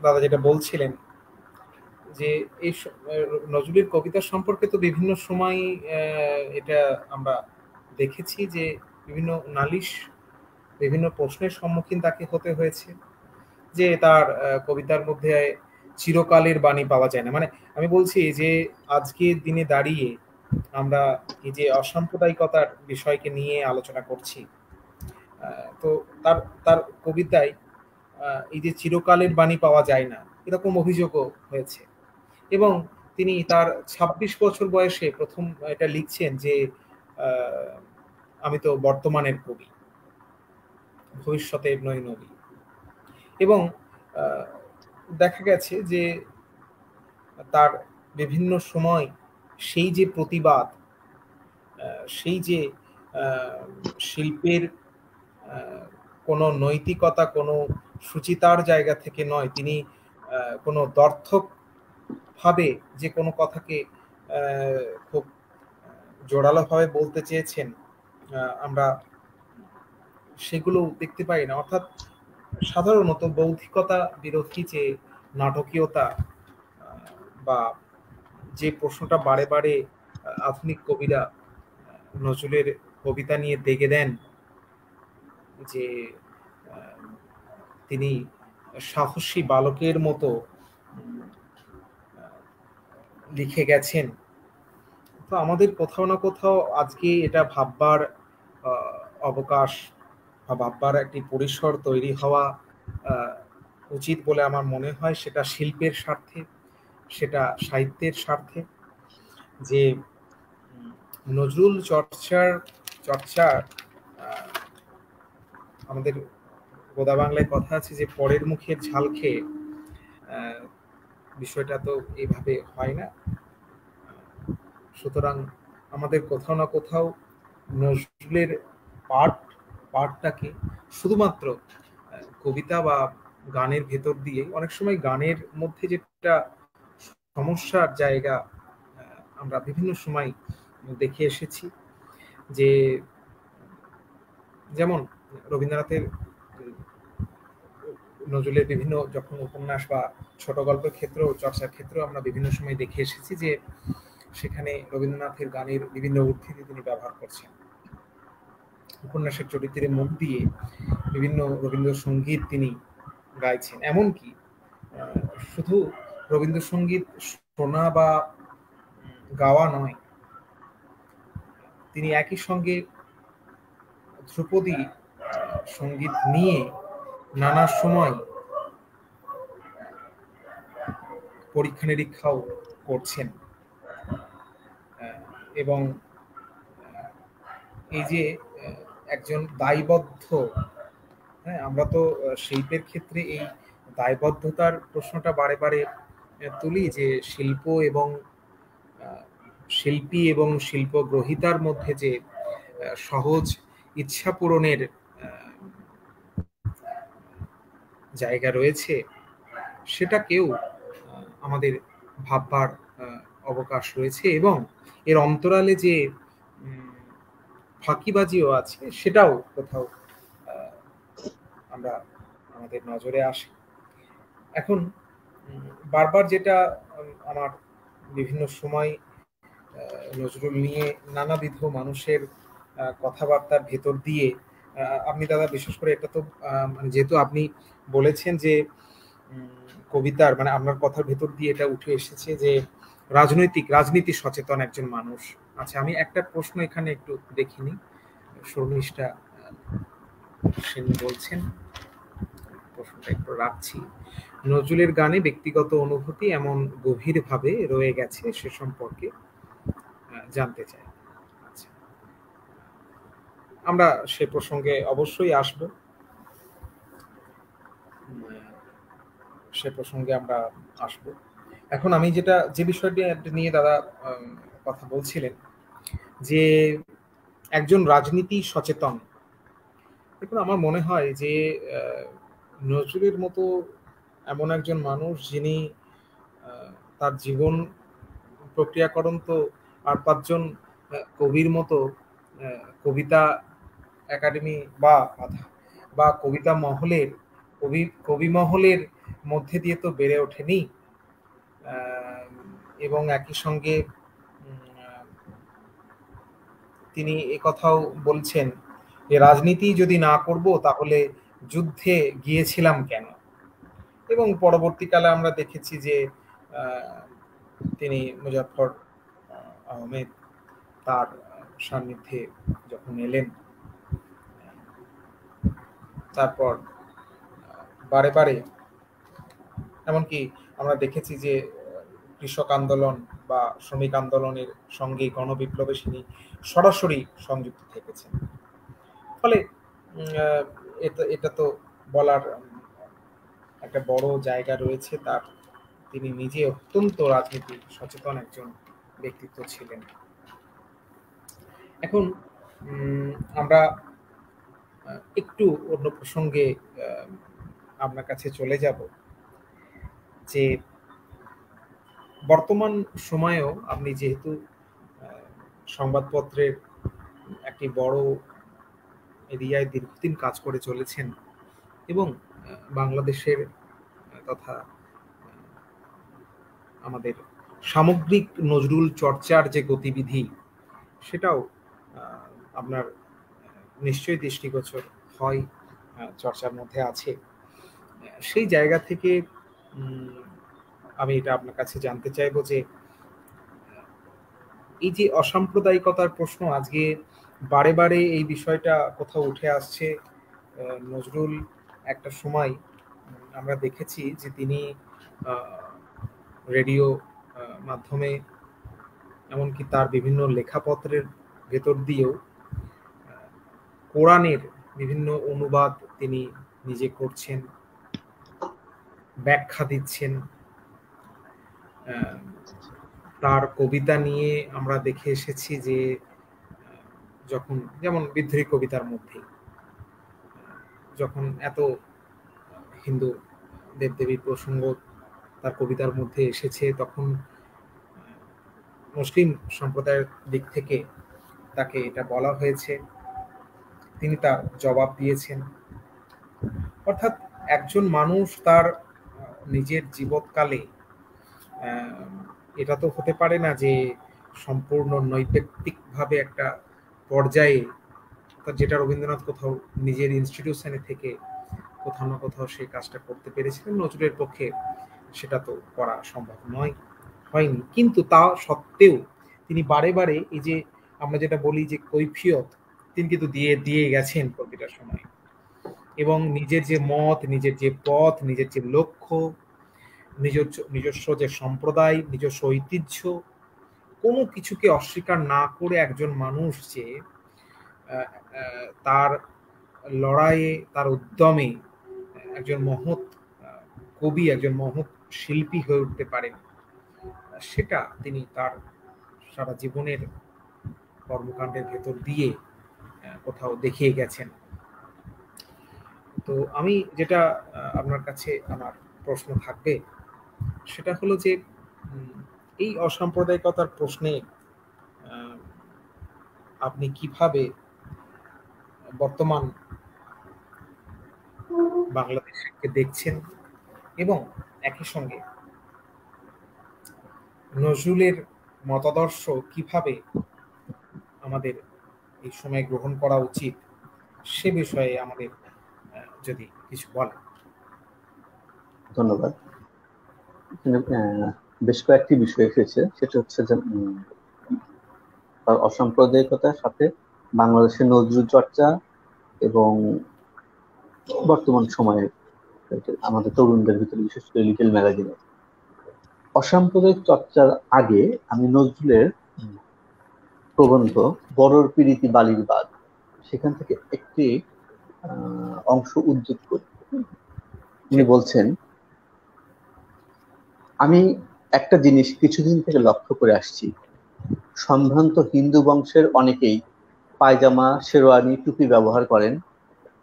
দাদা যেটা বলছিলেন যে এই নজরুলের কবিতা সম্পর্কে তো বিভিন্ন সময় এটা আমরা দেখেছি যে বিভিন্ন নালিশ, বিভিন্ন প্রশ্নের সম্মুখীন তাকে হতে হয়েছে, যে তার কবিতার মধ্যে চিরকালের বাণী পাওয়া যায় না। মানে আমি বলছি যে আজকের দিনে দাঁড়িয়ে আমরা এই যে অসাম্প্রদায়িকতার বিষয়কে নিয়ে আলোচনা করছি, তো তার তার কবিতায় এই যে চিরকালের বাণী পাওয়া যায় না এরকম অভিযোগও হয়েছে। এবং তিনি তার ২৬ বছর বয়সে প্রথম এটা লিখছেন যে আহ, আমি তো বর্তমানের কবি, ভবিষ্যতের নই নবী। এবং আহ, দেখা গেছে যে তার বিভিন্ন সময় সেই যে প্রতিবাদ, সেই যে আহ, শিল্পের কোনো নৈতিকতা, কোনো সুচিতার জায়গা থেকে নয়, তিনি কোনো দর্থক ভাবে যে কোনো কথাকে খুব জোরালোভাবে বলতে চেয়েছেন, আমরা সেগুলো দেখতে পাই না। অর্থাৎ সাধারণত বৌদ্ধিকতা বিরোধী যে নাটকীয়তা, বা যে প্রশ্নটা বারে বারে আধুনিক কবিরা নজরুলের কবিতা নিয়ে দেগে দেন, যে আহ, তিনি সাহসী বালকের মতো লিখে গেছেন। তো আমাদের কোথাও না কোথাও আজকে এটা ভাববার অবকাশ বা ভাববার একটি পরিসর তৈরি হওয়া আহ, উচিত বলে আমার মনে হয়। সেটা শিল্পের স্বার্থে, সেটা সাহিত্যের স্বার্থে, যে নজরুল চর্চা আহ, আমাদের গোদা বাংলায় কথা আছে যে পরের মুখের ঝাল খেয়ে, আহ, বিষয়টা তো এইভাবে হয় না। সুতরাং আমাদের কোথাও না কোথাও নজরুলের পাঠ পাঠটাকে শুধুমাত্র কবিতা বা গানের ভেতর দিয়ে, অনেক সময় গানের মধ্যে যেটা সমস্যার জায়গা আমরা বিভিন্ন সময় দেখে এসেছি, যে যেমন রবীন্দ্রনাথের নজরুলের বিভিন্ন যখন উপন্যাস বা ছোট গল্পের ক্ষেত্রেও, চর্চার ক্ষেত্রেও আমরা বিভিন্ন সময় দেখে এসেছি যে সেখানে রবীন্দ্রনাথের গানের বিভিন্ন উদ্ধৃতি তিনি ব্যবহার করছেন। উপন্যাসের চরিত্রের মুখ দিয়ে বিভিন্ন রবীন্দ্রসঙ্গীত তিনি গাইছেন। এমনকি শুধু রবীন্দ্রসঙ্গীত শোনা বা গাওয়া নয়, তিনি একই সঙ্গে ধ্রুপদী সঙ্গীত নিয়ে নানা সময় পরীক্ষা নিরীক্ষাও করছেন। এবং এই যে একজন দায়বদ্ধ, হ্যাঁ, আমরা তো শিল্পের ক্ষেত্রে এই দায়বদ্ধতার প্রশ্নটা বারে বারে তুলি, যে শিল্প এবং শিল্পী এবং শিল্পগ্রহীতার মধ্যে যে সহজ ইচ্ছা পূরণের জায়গা রয়েছে, সেটাকেও আমাদের ভাববার অবকাশ রয়েছে। এবং এর অন্তরালে যে ফাঁকিবাজিও আছে, সেটাও কোথাও আমরা আমাদের নজরে আসে। এখন বারবার যেটা আমার বিভিন্ন সময় নজরুল নিয়ে নানাবিধ মানুষের কথাবার্তার ভেতর দিয়ে, আপনি দাদা বিশেষ করে এটা তো মানে যেহেতু আপনি বলেছেন যে কবিতার মানে আপনার কথার ভেতর দিয়ে এটা উঠে এসেছে যে রাজনীতি সচেতন একজন মানুষ। আচ্ছা, আমি একটা প্রশ্ন এখানে একটু দেখিনি, শর্মিষ্ঠা সেন বলছেন, প্রশ্নটা একটু রাখছি। নজরুলের গানে ব্যক্তিগত অনুভূতি এমন গভীরভাবে রয়ে গেছে সে সম্পর্কে জানতে চাই। আচ্ছা, আমরা সে প্রসঙ্গে অবশ্যই আসব, সে প্রসঙ্গে আমরা আসব। এখন আমি যে বিষয়টি নিয়ে দাদা কথা বলছিলেন, যে একজন রাজনীতি সচেতন, দেখুন আমার মনে হয় যে নজরুলের মতো এমন একজন মানুষ যিনি তার জীবন প্রক্রিয়াকরণ তো আর পাঁচজন কবির মতো কবিতা একাডেমি বা কবিতা মহলের কবি মহলের মধ্যে দিয়ে তো বেড়ে ওঠেনি। এবং একই সঙ্গে তিনি একথাও বলছেন যে রাজনীতি যদি না করব তাহলে যুদ্ধে গিয়েছিলাম কেন। এবং পরবর্তীকালে আমরা দেখেছি যে তিনি মুজাফফর আহমেদ তার সান্নিধ্যে যখন এলেন, তারপর বারে বারে এমনকি আমরা দেখেছি যে কৃষক আন্দোলন বা শ্রমিক আন্দোলনের সঙ্গে গণবিপ্লবে তিনি সরাসরি সংযুক্ত থেকেছেন। ফলে এটা তো বলার একটা বড় জায়গা রয়েছে তার। তিনি নিজে অত্যন্ত রাজনীতি সচেতন একজন ব্যক্তিত্ব ছিলেন। এখন আমরা একটু অন্য প্রসঙ্গে আপনার কাছে চলে যাব যে বর্তমান সময়েও আপনি যেহেতু সংবাদপত্রের একটি বড় এরিয়ায় দীর্ঘদিন কাজ করে চলেছেন এবং বাংলাদেশের তথা আমাদের সামগ্রিক নজরুল চর্চার যে গতিবিধি সেটাও আপনার নিশ্চয়ই দৃষ্টিগোচর হয়, চর্চার মধ্যে আছে। সেই জায়গা থেকে আমি এটা আপনার কাছে জানতে চাইবো যে এই যে অসাম্প্রদায়িকতার প্রশ্ন আজকে বারে বারে এই বিষয়টা কোথাও উঠে আসছে। নজরুল একটা সময় আমরা দেখেছি যে তিনি রেডিও মাধ্যমে এমনকি তার বিভিন্ন লেখাপত্রের ভেতর দিয়েও কোরআনের বিভিন্ন অনুবাদ তিনি নিজে করছেন, ব্যাখ্যা দিচ্ছেন। তার কবিতা নিয়ে আমরা দেখে এসেছি যে যখন যেমন বিদ্রোহী কবিতার মধ্যে যখন এত হিন্দু দেবদেবীর প্রসঙ্গ তার কবিতার মধ্যে এসেছে তখন মুসলিম সম্প্রদায়ের দিক থেকে তাকে এটা বলা হয়েছে, তিনি তার জবাব দিয়েছেন। অর্থাৎ একজন মানুষ তার নিজের জীবৎকালে এটা তো হতে পারে না যে সম্পূর্ণ নৈপেক্ষিকভাবে একটা পর্যায়ে, যেটা রবীন্দ্রনাথ কোথাও নিজের ইনস্টিটিউশনে থেকে কোথাও না কোথাও সেই কাজটা করতে পেরেছিলেন, নজরুলের পক্ষে সেটা তো করা সম্ভব হয়নি। কিন্তু তা সত্ত্বেও তিনি বারে বারে এই যে আমরা যেটা বলি যে কৈফিয়ত তিনি কিন্তু দিয়ে গেছেন প্রতিটা সময়, এবং নিজের যে মত, নিজের যে পথ, নিজের যে লক্ষ্য, নিজস্ব যে সম্প্রদায়, নিজস্ব ঐতিহ্য, কোনো কিছুকে অস্বীকার না করে একজন মানুষ যে তার লড়াইয়ে, তার উদ্যমে একজন মহৎ কবি, একজন মহৎ শিল্পী হয়ে উঠতে পারেন, সেটা তিনি তার সারা জীবনের কর্মকাণ্ডের ভেতর দিয়ে কোথাও দেখিয়ে গেছেন। তো আমি যেটা আপনার কাছে আমার প্রশ্ন থাকবে সেটা হলো যে এই অসাম্প্রদায়িকতার প্রশ্নে আপনি কিভাবে বর্তমান বাংলাদেশকে দেখছেন এবং একই সঙ্গে নজরুলের মতাদর্শ কিভাবে আমাদের এই সময় গ্রহণ করা উচিত সে বিষয়ে আমাদের যদি কিছু বলেন। ধন্যবাদ। বেশ কয়েকটি বিষয় এসেছে, সেটা হচ্ছে যে অসাম্প্রদায়িকতার সাথে বাংলাদেশের নজরুল চর্চা এবং বর্তমান সময়ে আমাদের তরুণদের ভিতরে বিশেষ করে লিটল ম্যাগাজিনে অসাম্প্রদায়িক চর্চার আগে আমি নজরুলের প্রবন্ধ বড়র পিরিতি বালির বাদ সেখান থেকে একটি অংশ উদ্ধৃত করি। উনি বলছেন, আমি একটা জিনিস কিছুদিন থেকে লক্ষ্য করে আসছি, সম্ভ্রান্ত হিন্দু বংশের অনেকেই পায়জামা, শেরওয়ানি, টুপি ব্যবহার করেন,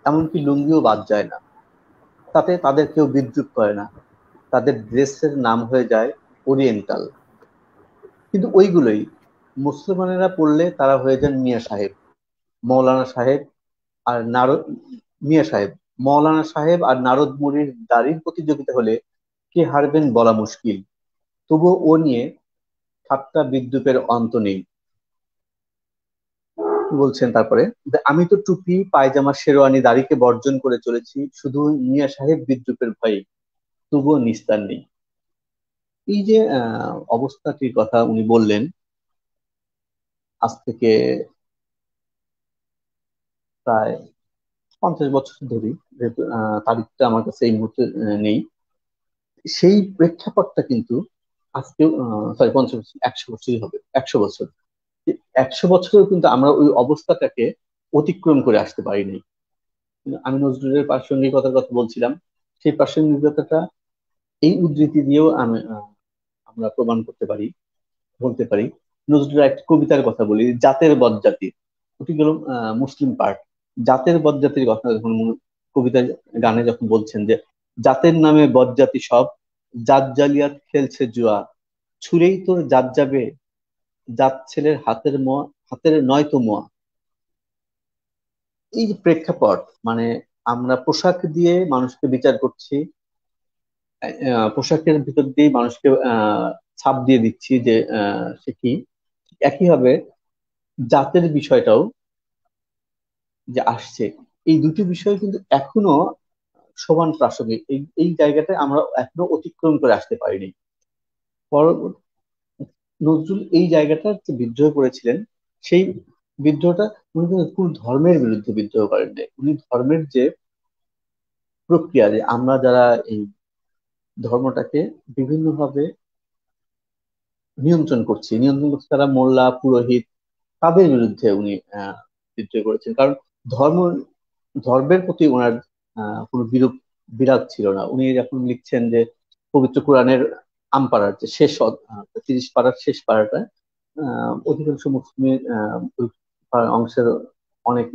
এমনকি লুঙ্গিও বাদ যায় না। তাতে তাদের কেউ বিদ্রুপ করে না, তাদের ড্রেসের নাম হয়ে যায় ওরিয়েন্টাল। কিন্তু ওইগুলোই মুসলমানেরা পড়লে তারা হয়ে যান মিয়া সাহেব, মৌলানা সাহেব আর মিয়া সাহেব, মৌলানা সাহেব আর নারদ মুড়ির দাড়ির প্রতিযোগিতা হলে কে হারবেন বলা মুশকিল। তবুও ও নিয়ে ঠাট্টা বিদ্রূপের অন্ত নেই। বলছেন তারপরে যে, আমি তো টুপি পায়জামা শেরওয়ানি দাড়িকে বর্জন করে চলেছি শুধু মিয়া সাহেব বিদ্রূপের ভয়ে, তবুও নিস্তার নেই। এই যে অবস্থাটির কথা উনি বললেন, আজ থেকে প্রায় 50 বছর ধরে, যেহেতু তারিখটা আমার কাছে এই মুহূর্তে নেই, সেই প্রেক্ষাপটটা কিন্তু আজকেও, সরি 50 বছর, 100 বছরই হবে, 100 বছর, 100 বছরেও কিন্তু আমরা ওই অবস্থাটাকে অতিক্রম করে আসতে পারিনি। আমি নজরুলের প্রাসঙ্গিকতার কথা বলছিলাম, সেই প্রাসঙ্গিকতাটা এই উদ্ধৃতি দিয়েও আমরা প্রমাণ করতে পারি, বলতে পারি। নজরুলের একটা কবিতার কথা বলি, জাতের বদজাতি, ওটি গেল মুসলিম পার্ট। জাতের বদজাতির কথা যখন কবিতা গানে যখন বলছেন যে, জাতের নামে বদজাতি সব, জাত জালিয়াত খেলছে জুয়া, ছুঁড়েই তোর জাত যাবে, জাত ছেলের হাতের মোয়া, হাতের নয় তো মোয়া। এই যে প্রেক্ষাপট, মানে আমরা পোশাক দিয়ে মানুষকে বিচার করছি, পোশাকের ভিতর দিয়ে মানুষকে ছাপ দিয়ে দিচ্ছি যে সে কি। একইভাবে জাতের বিষয়টাও যে আসছে, এই দুটি বিষয় কিন্তু এখনো সমান প্রাসঙ্গিক। এই এই জায়গাটা আমরা এখনো অতিক্রম করে আসতে পারিনি। পর- নজরুল এই জায়গাটা যে বিদ্রোহ করেছিলেন, সেই বিদ্রোহটা উনি কিন্তু পুরো ধর্মের বিরুদ্ধে বিদ্রোহ করেন নাই। উনি ধর্মের যে প্রক্রিয়া, যে আমরা যারা এই ধর্মটাকে বিভিন্নভাবে নিয়ন্ত্রণ করছে তারা মোল্লা পুরোহিত, তাদের বিরুদ্ধে উনি বিদ্রোহ করেছেন। কারণ ধর্ম ধর্মের প্রতি ওনার কোনো বিরূপ বিরাগ ছিল না। উনি যখন লিখছেন যে পবিত্র কোরআনের আমপাড়ার যে শেষ 30 পাড়ার শেষ পাড়াটা, অধিকাংশ মুসলিমের ওই অংশের অনেক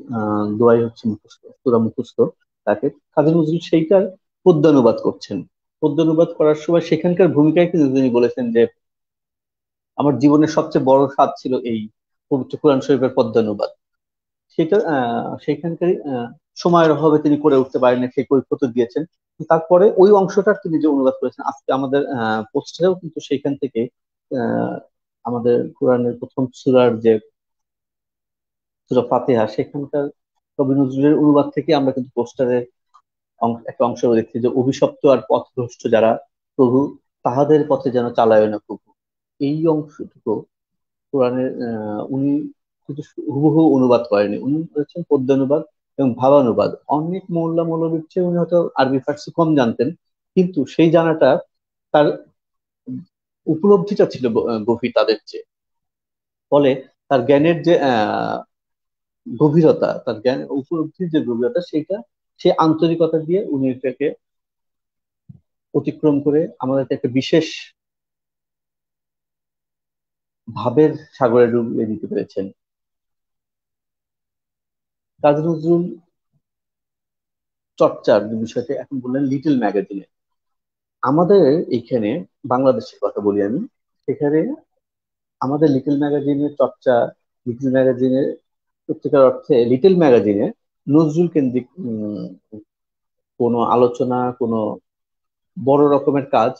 দোয়াই হচ্ছে মুখস্থ, সূরা মুখস্থ তাকে। কাজী নজরুল সেইটার পদ্যানুবাদ করছেন। পদ্যানুবাদ করার সময় সেখানকার ভূমিকায় কিন্তু তিনি বলেছেন যে, আমার জীবনের সবচেয়ে বড় স্বাদ ছিল এই পবিত্র কোরআন শরীফের পদ্যানুবাদ। সেটা সেখানকার সময়ের অভাবে তিনি করে উঠতে পারেন, সেই কৈফিয়ত দিয়েছেন। তারপরে ওই অংশটার তিনি যে অনুবাদ করেছেন, আজকে আমাদের পোস্টারেও কিন্তু সেইখান থেকে আহ, আমাদের কোরআনের প্রথম সূরার যে সূরা ফাতিহা, সেখানকার কবি নজরুলের অনুবাদ থেকে আমরা কিন্তু পোস্টারের একটা অংশ দেখছি যে, অভিশপ্ত আর পথভ্রষ্ট যারা, প্রভু তাহাদের পথে যেন চালায় না প্রভু। এই অংশটুকু কোরআনের উনি কিন্তু হুবহু অনুবাদ করেনি, উনি করেছেন পদ্যানুবাদ এবং ভাবানুবাদ। অনেক মোল্লা মৌলবীর চেয়ে উনি হয়তো আরবি ফার্সি কম জানতেন, কিন্তু সেই জানাটা, তার উপলব্ধিটা ছিল গভীর তাদের চেয়ে। ফলে তার জ্ঞানের যে গভীরতা, তার জ্ঞান উপলব্ধির যে গভীরতা, সেটা সে আন্তরিকতা দিয়ে উনি এটাকে অতিক্রম করে আমাদেরকে একটা বিশেষ ভাবের সাগরে ডুবিয়ে দিতে পেরেছেন। কাজী নজরুল চর্চার যে বিষয়টা এখন বললেন লিটল ম্যাগাজিনে, আমাদের এখানে বাংলাদেশের কথা বলি আমি, সেখানে আমাদের লিটল ম্যাগাজিনের চর্চা, লিটল ম্যাগাজিনের সত্যিকার অর্থে লিটল ম্যাগাজিনে নজরুল কেন্দ্রিক কোনো আলোচনা, কোনো বড় রকমের কাজ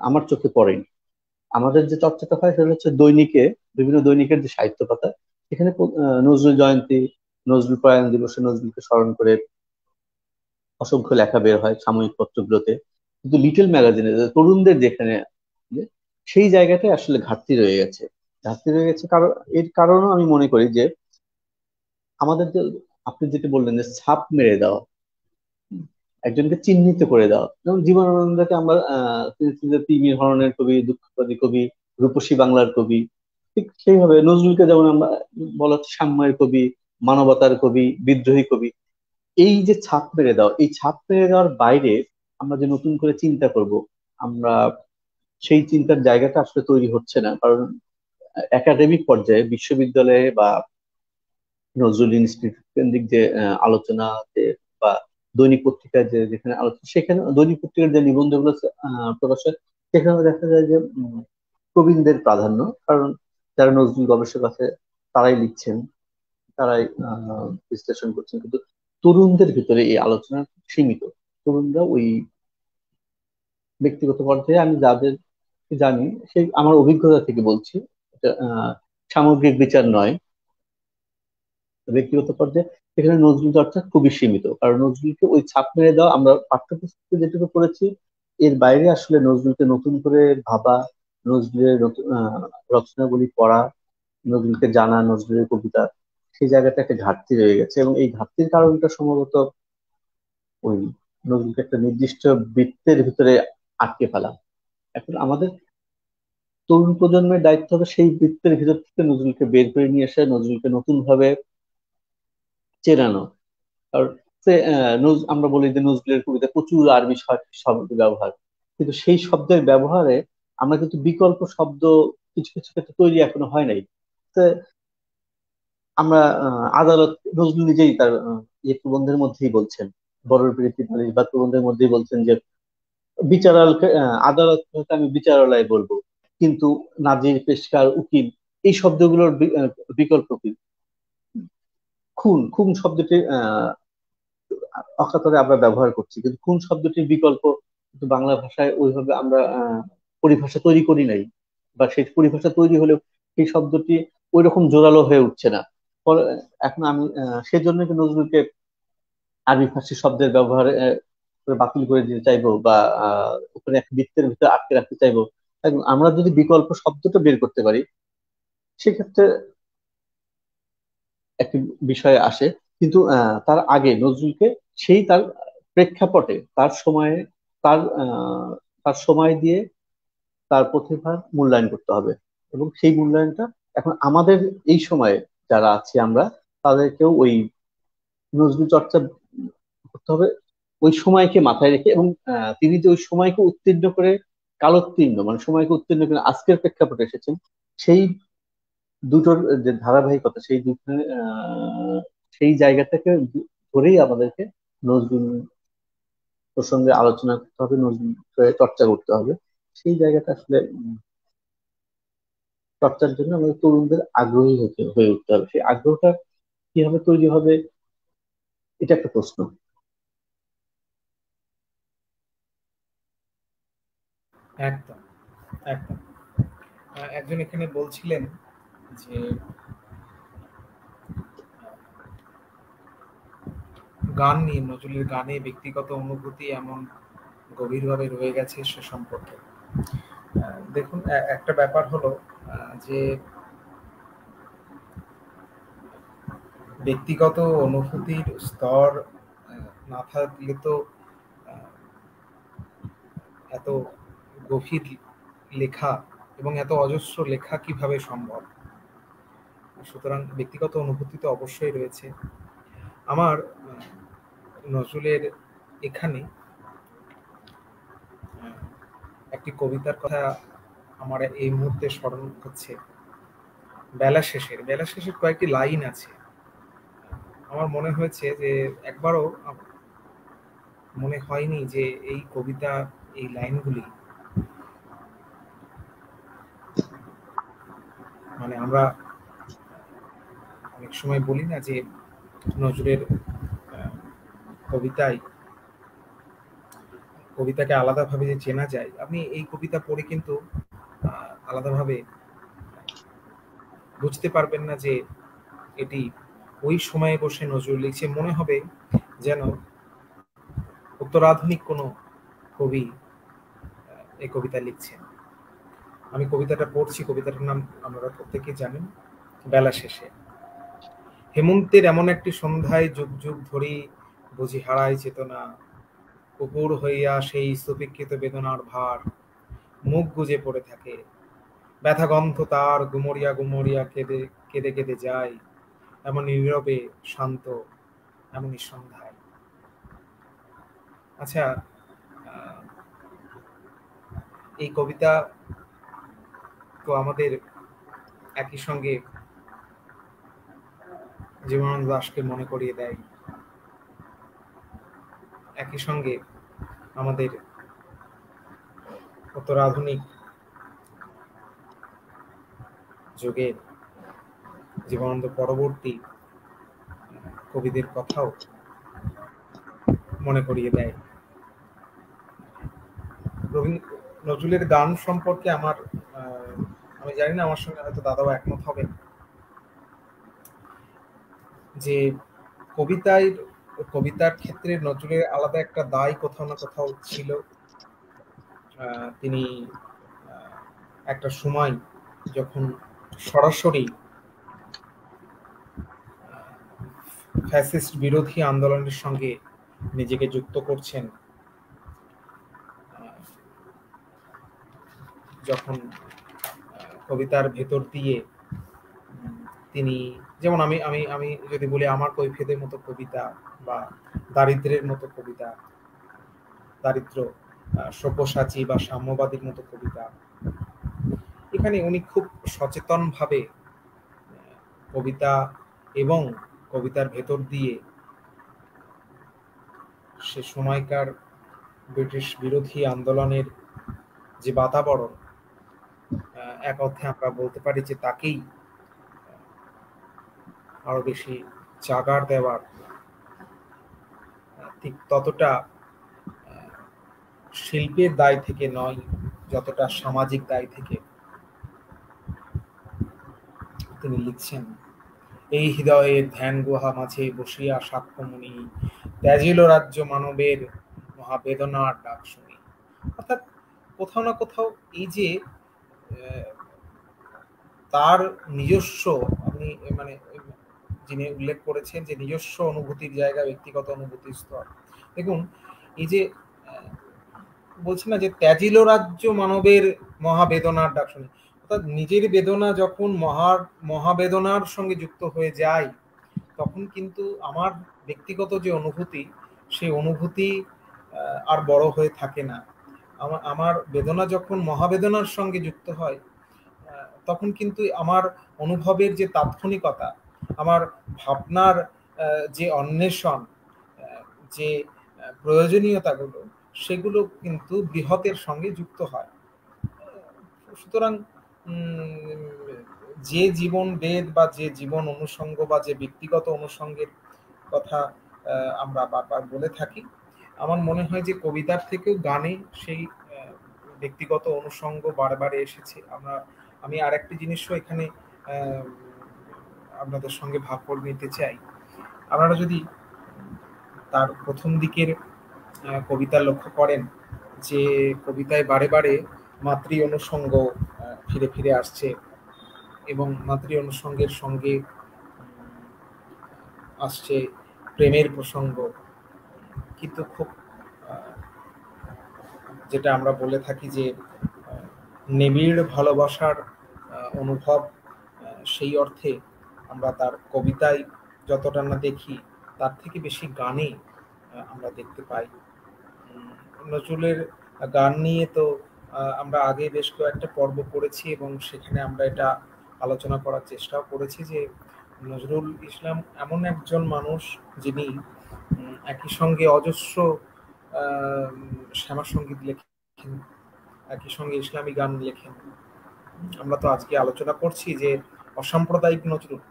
আমার চোখে পড়েনি। আমাদের যে চর্চাটা হয় সেটা হচ্ছে দৈনিকে, বিভিন্ন দৈনিকের যে সাহিত্য পাতা, এখানে নজরুল জয়ন্তী, নজরুল প্রয়াণ দিবসে নজরুলকে স্মরণ করে অসংখ্য লেখা বের হয় সাময়িক পত্রগুলোতে। কিন্তু লিটল ম্যাগাজিনে তরুণদের যেখানে, যে সেই জায়গাটায় আসলে ঘাটতি রয়ে গেছে। ঘাটতি রয়ে গেছে কারণ, এর কারণও আমি মনে করি যে আমাদের যে, আপনি যেটা বললেন যে ছাপ মেরে দেওয়া, একজনকে চিহ্নিত করে দেওয়া। যেমন জীবনানন্দকে আমরা তিমির হরণের কবি, দুঃখবাদী কবি, রূপসী বাংলার কবি, ঠিক সেইভাবে নজরুলকে যেমন আমরা বলা হচ্ছে সাম্যের কবি, মানবতার কবি, বিদ্রোহী কবি। এই যে ছাপ মেরে দেওয়া, এই ছাপ মেরে দেওয়ার বাইরে আমরা যে নতুন করে চিন্তা করব, আমরা সেই চিন্তার জায়গাটা আসলে তৈরি হচ্ছে না। কারণ একাডেমিক পর্যায়ে বিশ্ববিদ্যালয়ে বা নজরুল ইনস্টিটিউট কেন্দ্রিক যে আলোচনাতে বা দৈনিক পত্রিকায় যে যেখানে আলোচনা, সেখানে দৈনিক পত্রিকার যে নিবন্ধগুলো প্রকাশ হয়, সেখানে দেখা যায় যে প্রবীণদের প্রাধান্য। কারণ যারা নজরুল গবেষক আছে তারাই লিখছেন, তারাই বিশ্লেষণ করছেন। কিন্তু তরুণদের ভিতরে এই আলোচনা সীমিত। তরুণরা ওই ব্যক্তিগত পর্যায়ে আমি যাদেরকে জানি, সেই আমার অভিজ্ঞতা থেকে বলছি, এটা সামগ্রিক বিচার নয়, ব্যক্তিগত পর্যায়ে। এখানে নজরুল চর্চা খুবই সীমিত, কারণ নজরুলকে ওই ছাপ মেরে দেওয়া, আমরা পাঠ্যপুস্তকে যেটুকু পড়েছি এর বাইরে আসলে নজরুলকে নতুন করে ভাবা, নজরুলের নতুন রচনাগুলি পড়া, নজরুলকে জানা, নজরুলের কবিতা, সেই জায়গাটা একটা ঘাটতি রয়ে গেছে। এবং এই ঘাটতির কারণটা সম্ভবত ওই নজরুলকে একটা নির্দিষ্ট বৃত্তের ভিতরে আটকে ফেলা। এখন আমাদের তরুণ প্রজন্মের দায়িত্ব হবে সেই বৃত্তের ভিতর থেকে নজরুলকে বের করে নিয়ে এসে নজরুলকে নতুন ভাবে চেনানো। আর আমরা বলি যে নজরুলের কবিতা প্রচুর আরবি শব্দ ব্যবহার, কিন্তু সেই শব্দের ব্যবহারে আমরা কিন্তু বিকল্প শব্দ কিছু কিছু ক্ষেত্রে তৈরি এখনো হয় নাই। তো আমরা আদালত, নজরুল নিজেই তার ইয়ে প্রবন্ধের মধ্যেই বলছেন, বড়র প্রীতি নালিশ বা প্রবন্ধের মধ্যেই বলছেন যে বিচারালকে আদালতকে আমি বিচারালয় বলবো, কিন্তু নাজির, পেশকার, উকিল এই শব্দগুলোর বিকল্প কি? খুন, খুন শব্দটি অকাতরে আমরা ব্যবহার করছি, কিন্তু খুন শব্দটির বিকল্প কিন্তু বাংলা ভাষায় ওইভাবে আমরা পরিভাষা তৈরি করি নাই, বা সেই পরিভাষা তৈরি হলেও সেই শব্দটি ওই রকম জোরালো হয়ে উঠছে না। এখন আমি সেজন্য কি নজরুলকে আরবি ফার্সি শব্দের ব্যবহার বাতিল করে দিতে চাইবো, বা ওখানে একটা বৃত্তের ভিতরে আটকে রাখতে চাইবো? এখন আমরা যদি বিকল্প শব্দটা বের করতে পারি, সেক্ষেত্রে একটি বিষয় আসে। কিন্তু তার আগে নজরুলকে সেই তার প্রেক্ষাপটে, তার সময়ে, তার তার সময় দিয়ে তার প্রতিভার মূল্যায়ন করতে হবে। এবং সেই মূল্যায়নটা এখন আমাদের এই সময়ে যারা আছি আমরা, তাদেরকেও ওই নজরুল চর্চা করতে হবে ওই সময়কে মাথায় রেখে। এবং তিনি যে ওই সময়কে উত্তীর্ণ করে, কালোত্তীর্ণ মানে সময়কে উত্তীর্ণ করে আজকের প্রেক্ষাপটে এসেছেন, সেই দুটোর যে ধারাবাহিকতা, সেই দুটো সেই জায়গাটাকে ধরেই আমাদেরকে নজরুল প্রসঙ্গে আলোচনা করতে হবে, নজরুল চর্চা করতে হবে। সেই জায়গাটা আসলে চর্চার জন্য আমাদের তরুণদের আগ্রহী হয়ে উঠতে হবে। সেই আগ্রহটা কিভাবে তৈরি হবে, এটা একটা প্রশ্ন। একদম, একদম। একজন এখানে বলছিলেন যে গান নিয়ে, নজরুলের গানে ব্যক্তিগত অনুভূতি এমন গভীরভাবে রয়ে গেছে সে সম্পর্কে। দেখুন, একটা ব্যাপার হলো যে ব্যক্তিগত অনুভূতির স্তর না থাকলে তো আহ, এত গভীর লেখা এবং এত অজস্র লেখা কিভাবে সম্ভব? সুতরাং ব্যক্তিগত অনুভূতি তো অবশ্যই রয়েছে। আমার নজরুলের এখানে আহ, একটি কবিতার কথা আমার এই মুহূর্তে স্মরণ হচ্ছে। বেলা শেষের কয়েকটি লাইন আছে। আমার মনে হয়েছে যে একবারও মনে হয়নি যে এই কবিতা, এই লাইনগুলি, মানে আমরা অনেক সময় বলি না যে নজরুলের আহ, কবিতায় কবিতাকে আলাদাভাবে যে চেনা যায়, আপনি এই কবিতা পড়ে কিন্তু আলাদাভাবে বুঝতে পারবেন না যে এটি ওই সময়ে বসে নজরুল লিখছে। মনে হবে যেন উত্তরাধুনিক কোনো কবি এই কবিতা লিখছেন। আমি কবিতাটা পড়ছি, কবিতাটার নাম আপনারা প্রত্যেকেই জানেন, বেলা শেষে। হেমন্তের এমন একটি সন্ধ্যায় যুগ যুগ ধরি বুঝি হারায় চেতনা, কুকুর হইয়া সেই স্তূপীকৃত বেদনার ভার মুখ গুজে পড়ে থাকে, ব্যথা গন্ধ তার গুমরিয়া গুমরিয়া কেঁদে কেঁদে কেঁদে যায়, এমন নীরবে শান্ত, এমনই সন্ধ্যায়। আচ্ছা, আহ, এই কবিতা তো আমাদের একই সঙ্গে জীবনানন্দ দাশকে মনে করিয়ে দেয়, একই সঙ্গে আমাদের উত্তরাধুনিক যুগের জীবনানন্দ পরবর্তী কবিদের কথাও মনে করিয়ে দেয়। নজরুলের গান সম্পর্কে আমার আমি জানি না, আমার সঙ্গে হয়তো দাদাও একমত হবেন, যে কবিতার ক্ষেত্রে নজরুলের আলাদা একটা দায় কোথাও না কোথাও ছিল। তিনি একটা সময় যখন সরাসরি ফ্যাসিস্ট বিরোধী আন্দোলনের সঙ্গে নিজেকে যুক্ত করছেন, যখন কবিতার ভেতর দিয়ে তিনি, যেমন আমি আমি আমি যদি বলি আমার কৈফিয়তের মতো কবিতা বা দারিদ্র্যের মতো কবিতা, দারিদ্র, সব্যসাচী বা সাম্যবাদীর মতো কবিতা, এখানে উনি খুব সচেতনভাবে কবিতা এবং কবিতার ভেতর দিয়ে সে সময়কার ব্রিটিশ বিরোধী আন্দোলনের যে বাতাবরণ, এক অর্থে আমরা বলতে পারি যে তাকেই আরো বেশি জাগার দেওয়ার, ঠিক ততটা শিল্পের দায় থেকে নয়, যতটা সামাজিক দায় থেকে তিনি লিখছেন। এই হৃদয়ের ধ্যান গুহা মাঝে বসিয়া সাক্ষ্যমণি, ত্যাজিল রাজ্য মানবের মহাবেদনার ডাক শুনি। অর্থাৎ কোথাও না কোথাও এই যে তার নিজস্ব, আপনি মানে যিনি উল্লেখ করেছেন যে নিজস্ব অনুভূতির জায়গা, ব্যক্তিগত অনুভূতির স্তর, দেখুন এই যে বলছি না যে ত্যাজিল রাজ্য মানবের মহাবেদনার ডাক শুনি, অর্থাৎ নিজের বেদনা যখন মহাবেদনার সঙ্গে যুক্ত হয়ে যায়, তখন কিন্তু আমার ব্যক্তিগত যে অনুভূতি, সেই অনুভূতি আর বড় হয়ে থাকে না। আমার বেদনা যখন মহাবেদনার সঙ্গে যুক্ত হয়, তখন কিন্তু আমার অনুভবের যে তাৎক্ষণিকতা, আমার ভাবনার যে অন্বেষণ, যে প্রয়োজনীয়তাগুলো, সেগুলো কিন্তু বৃহতের সঙ্গে যুক্ত হয়। সুতরাং যে জীবন বেদ বা যে জীবন অনুষঙ্গ বা যে ব্যক্তিগত অনুষঙ্গের কথা আমরা বারবার বলে থাকি, আমার মনে হয় যে কবিতার থেকেও গানে সেই ব্যক্তিগত অনুষঙ্গ বারবার এসেছে। আমি আর একটি জিনিসও এখানে আপনাদের সঙ্গে ভাগ করে নিতে চাই। আপনারা যদি তার প্রথম দিকের কবিতা লক্ষ্য করেন, যে কবিতায় বারে বারে মাতৃ অনুষঙ্গ ফিরে ফিরে আসছে, এবং মাতৃ অনুষঙ্গের সঙ্গে আসছে প্রেমের প্রসঙ্গ, কিন্তু খুব যেটা আমরা বলে থাকি যে নিবিড় ভালোবাসার অনুভব, সেই অর্থে আমরা তার কবিতায় যতটা না দেখি, তার থেকে বেশি গানে আমরা দেখতে পাই। নজরুলের গান নিয়ে তো আমরা আগে বেশ কয়েকটা পর্ব করেছি, এবং সেখানে আমরা এটা আলোচনা করার চেষ্টাও করেছি যে নজরুল ইসলাম এমন একজন মানুষ যিনি একই সঙ্গে অজস্র শ্যামা সঙ্গীত লেখেন, একই সঙ্গে ইসলামী গান লেখেন। আমরা তো আজকে আলোচনা করছি যে অসাম্প্রদায়িক নজরুল।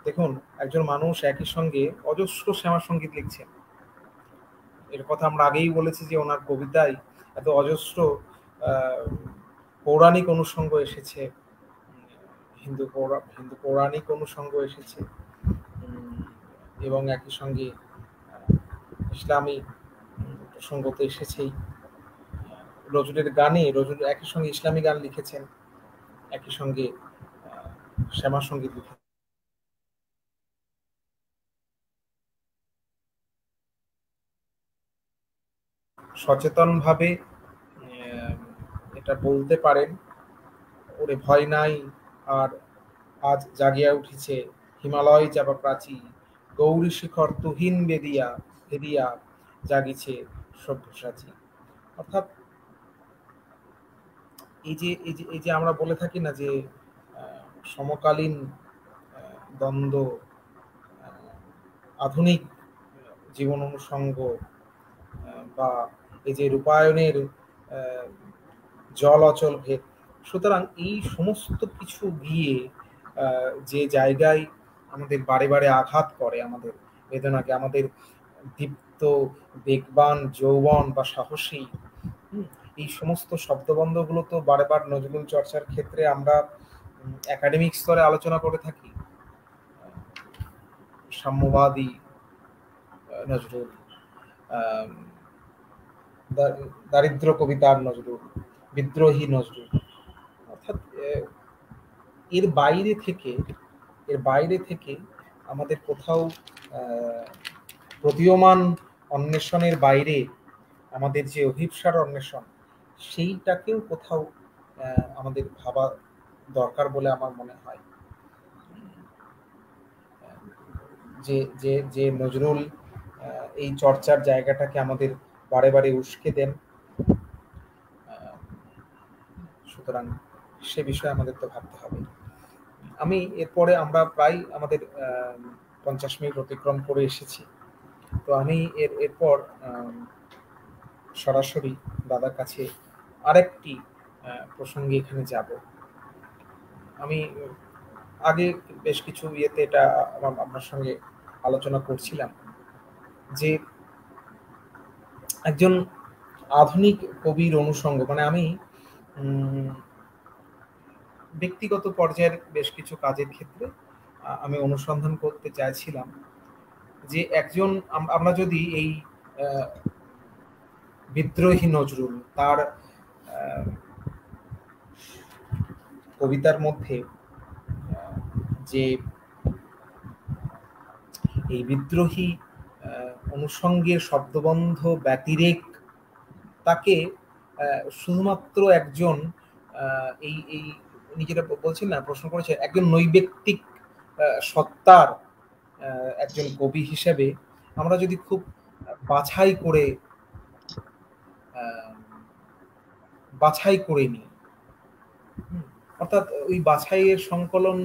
দেখুন, একজন মানুষ একই সঙ্গে অজস্র শ্যামা সঙ্গীত লিখছেন। এর কথা আমরা আগেই বলেছি যে ওনার কবিতায় এত অজস্র পৌরাণিক অনুষঙ্গ এসেছে, হিন্দু পৌরাণিক অনুষঙ্গ এসেছে, এবং একই সঙ্গে ইসলামী প্রসঙ্গ তো এসেছেই। নজরুলের গানে নজরুল একই সঙ্গে ইসলামী গান লিখেছেন, একই সঙ্গে শ্যামা সঙ্গীত লিখেছেন। সচেতনভাবে এটা বলতে পারেন, ওরে ভয় নাই আর, আজ জাগিয়া উঠিছে হিমালয় চাপা প্রাচী, গৌরী শিখর তুহিন বেদিয়া হেদিয়া জাগিছে সব্যসাচী। অর্থাৎ এই যে আমরা বলে থাকি না যে সমকালীন দ্বন্দ্ব, আধুনিক জীবন অনুষঙ্গ, বা এই যে রূপায়ণের জল অচল ভেদ, সুতরাং এই সমস্ত কিছু গিয়ে যে জায়গায় আমাদের বারে বারে আঘাত করে, আমাদের বেদনাকে, আমাদের দীপ্ত বেগবান যৌবন বা সাহসী এই সমস্ত শব্দবন্ধগুলো তো বারবার নজরুল চর্চার ক্ষেত্রে আমরা একাডেমিক স্তরে আলোচনা করে থাকি। সাম্যবাদী নজরুল, দারিদ্র কবিতার নজরুল, বিদ্রোহী নজরুল, অর্থাৎ এর বাইরে থেকে আমাদের কোথাও প্রতীয়মান অন্বেষণের বাইরে আমাদের যে অভিপ্সার অন্বেষণ, সেইটাকেও কোথাও আমাদের ভাবা দরকার বলে আমার মনে হয়। যে যে যে নজরুল এই চর্চার জায়গাটাকে আমাদের বারে বারে উস্কে দেন, সুতরাং সে বিষয়ে আমাদের তো ভাবতে হবে। আমি এরপরে আমরা প্রায় আমাদের 50 মিনিট অতিক্রম করে এসেছি, তো আমি এরপর সরাসরি দাদার কাছে আরেকটি প্রসঙ্গে এখানে যাব। আমি আগে বেশ কিছু ইয়েতে এটা আপনার সঙ্গে আলোচনা করছিলাম যে একজন আধুনিক কবির অনুষঙ্গ, মানে আমি ব্যক্তিগত পর্যায়ের বেশ কিছু কাজের ক্ষেত্রে আমি অনুসন্ধান করতে চাইছিলাম যে একজন, আমরা যদি এই বিদ্রোহী নজরুল তার কবিতার মধ্যে যে এই বিদ্রোহী অনুষঙ্গের শব্দবন্ধ ব্যতিরেক, তাকে শুধুমাত্র একজন এই এই নিজেরা বলছেন না, প্রশ্ন করেছে, একজন নৈবেক্তিক সত্তার একজন কবি হিসেবে আমরা যদি খুব বাছাই করে নিই, অর্থাৎ ওই বাছাইয়ের সংকলন,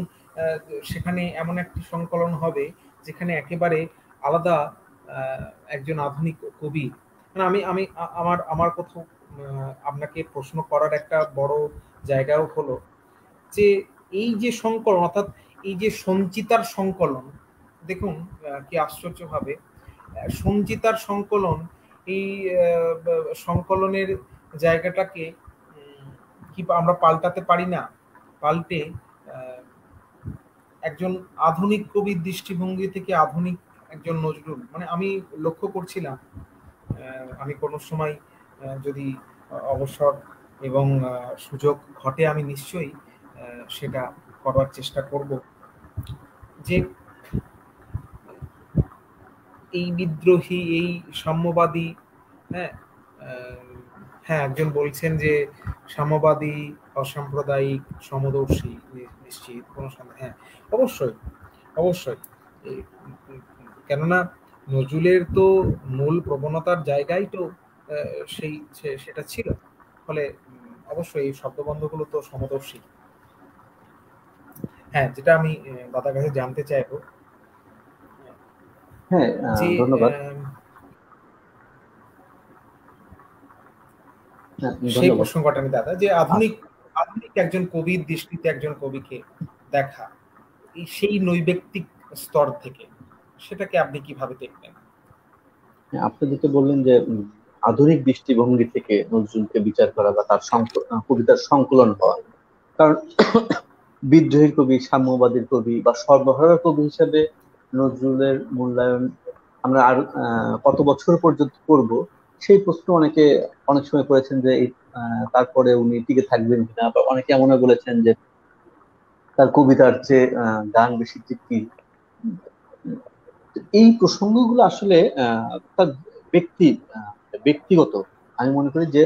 সেখানে এমন একটি সংকলন হবে যেখানে একেবারে আলাদা একজন আধুনিক কবি, মানে আমি আমার কোথাও আপনাকে প্রশ্ন করার একটা বড় জায়গাও হলো যে এই যে সংকলন, অর্থাৎ এই যে সঞ্চিতার সংকলন, দেখুন কি আশ্চর্যভাবে সঞ্চিতার সংকলন, এই সংকলনের জায়গাটাকে কি আমরা পাল্টাতে পারি না? পাল্টে একজন আধুনিক কবির দৃষ্টিভঙ্গি থেকে আধুনিক একজন নজরুল, মানে আমি লক্ষ্য করছিলাম, আমি কোনো সময় যদি অবসর এবং সুযোগ ঘটে আমি নিশ্চয়ই সেটা করার চেষ্টা করব, যে এই বিদ্রোহী, এই সাম্যবাদী, হ্যাঁ হ্যাঁ একজন বলছেন যে সাম্যবাদী, অসাম্প্রদায়িক, সমদর্শী, নিশ্চিত কোনো সন্দেহ, হ্যাঁ অবশ্যই অবশ্যই, কেননা নজরুলের তো মূল প্রবণতার জায়গায় তো সেটা ছিল, ফলে অবশ্যই এই শব্দবন্ধগুলো তো সমদর্শী। হ্যাঁ, যেটা আমি দাদার কাছে জানতে চাইবো, হ্যাঁ ধন্যবাদ। সেই প্রসঙ্গটা আমি দাদা, যে আধুনিক একজন কবির দৃষ্টিতে একজন কবিকে দেখা, সেই নৈবেক্তিক স্তর থেকে, সেটাকে আপনি কিভাবে দেখবেন? আপনি যেটা বললেন যে আধুনিক দৃষ্টিভঙ্গি থেকে নজরুলকে বিচার করা বা তার কবিতার সংকলন হওয়া, কারণ বিদ্রোহী কবি, সাম্যবাদীর কবি বা সর্বহারা কবি হিসেবে নজরুলের মূল্যায়ন আমরা আর কত বছর পর্যন্ত করব, সেই প্রশ্ন অনেক সময় করেছেন যে তারপরে উনি টিকে থাকবেন কিনা, বা অনেকে এমনও বলেছেন যে তার কবিতার চেয়ে গান বেশি তৃপ্তি। এই প্রসঙ্গগুলো আসলে তার ব্যক্তিগত, আমি মনে করি যে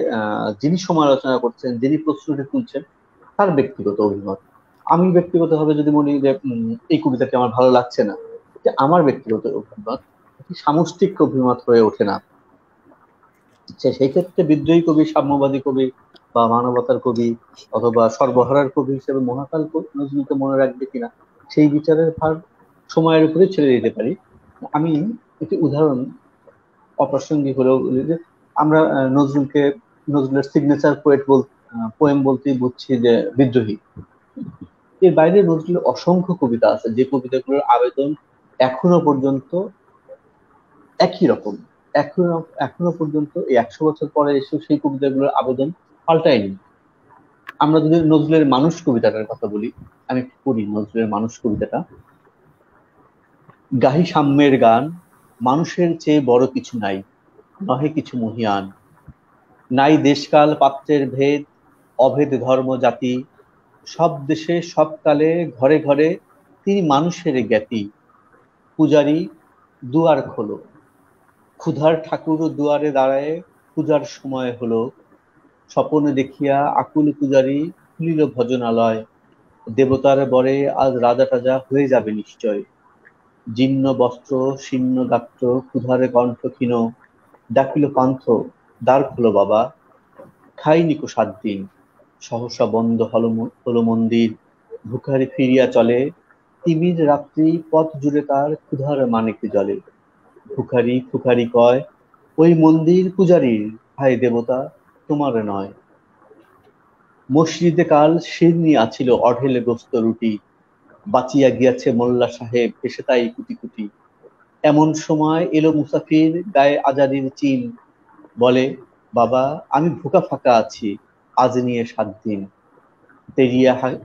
যিনি সমালোচনা করছেন, যিনি প্রশ্নটি তুলছেন, তার ব্যক্তিগত অভিমত। আমি ব্যক্তিগতভাবে যদি মনে যে এই কবিতাটি আমার ভালো লাগছে না, আমার ব্যক্তিগত অভিমত, সামষ্টিক অভিমত হয়ে ওঠে না। সেই ক্ষেত্রে বিদ্রোহী কবি, সাম্যবাদী কবি বা মানবতার কবি অথবা সর্বহারার কবি হিসেবে মহাকাল নজরুলকে মনে রাখবে কিনা, সেই বিচারের ভার সময়ের উপরে ছেড়ে দিতে পারি। আমি একটি উদাহরণ, অপ্রাসঙ্গিক হলেও, যে আমরা নজরুলের সিগনেচার পোয়েম বলতেই বুঝছি যে বিদ্রোহী। এর বাইরে নজরুলের অসংখ্য কবিতা আছে, যে কবিতাগুলোর আবেদন এখনো পর্যন্ত একই রকম, এখনো এখনো পর্যন্ত এই 100 বছর পরে এসে সেই কবিতাগুলোর আবেদন পাল্টায়নি। আমরা যদি নজরুলের মানুষ কবিতাটার কথা বলি, আমি একটু পড়ি নজরুলের মানুষ কবিতাটা। গাহি সাম্যের গান, মানুষের চেয়ে বড় কিছু নাই, নহে কিছু মহিয়ান। নাই দেশকাল পাত্রের ভেদ, অভেদ ধর্ম জাতি, সব দেশে সব কালে ঘরে ঘরে তিনি মানুষের জ্ঞাতি। পূজারি দুয়ার খোলো, ক্ষুধার ঠাকুর দুয়ারে দাঁড়ায়, পূজার সময় হলো। স্বপনে দেখিয়া আকুল পূজারি খুলিল ভজনালয়। দেবতার বরে আজ রাজা টাজা হয়ে যাবে নিশ্চয়। জীর্ণ বস্ত্র শীর্ণ গাত্র ক্ষুধারে কণ্ঠ ক্ষীণ, ডাকিল পান্থ, দ্বার খোলো বাবা, খাইনি কো 7 দিন। সহসা বন্ধ হলো মন্দির, ভিখারি ফিরিয়া চলে। তিমির রাত্রি পথ জুড়ে তার ক্ষুধার মানে কি জলে। ভিখারি ফুখারি কয়, ওই মন্দির পূজারীর, হায় দেবতা তোমার নয়। মসজিদে কাল শিরনি আছিল অঢেল গোস্ত রুটি, বাঁচিয়া গিয়াছে মোল্লা সাহেব এসে তাই কুটি কুটি। এমন সময় এলো মুসাফির, গায়ে আজারির চিন, বলে, বাবা আমি ভুকা ফাঁকা আছি, আজ নিয়ে 7 দিন।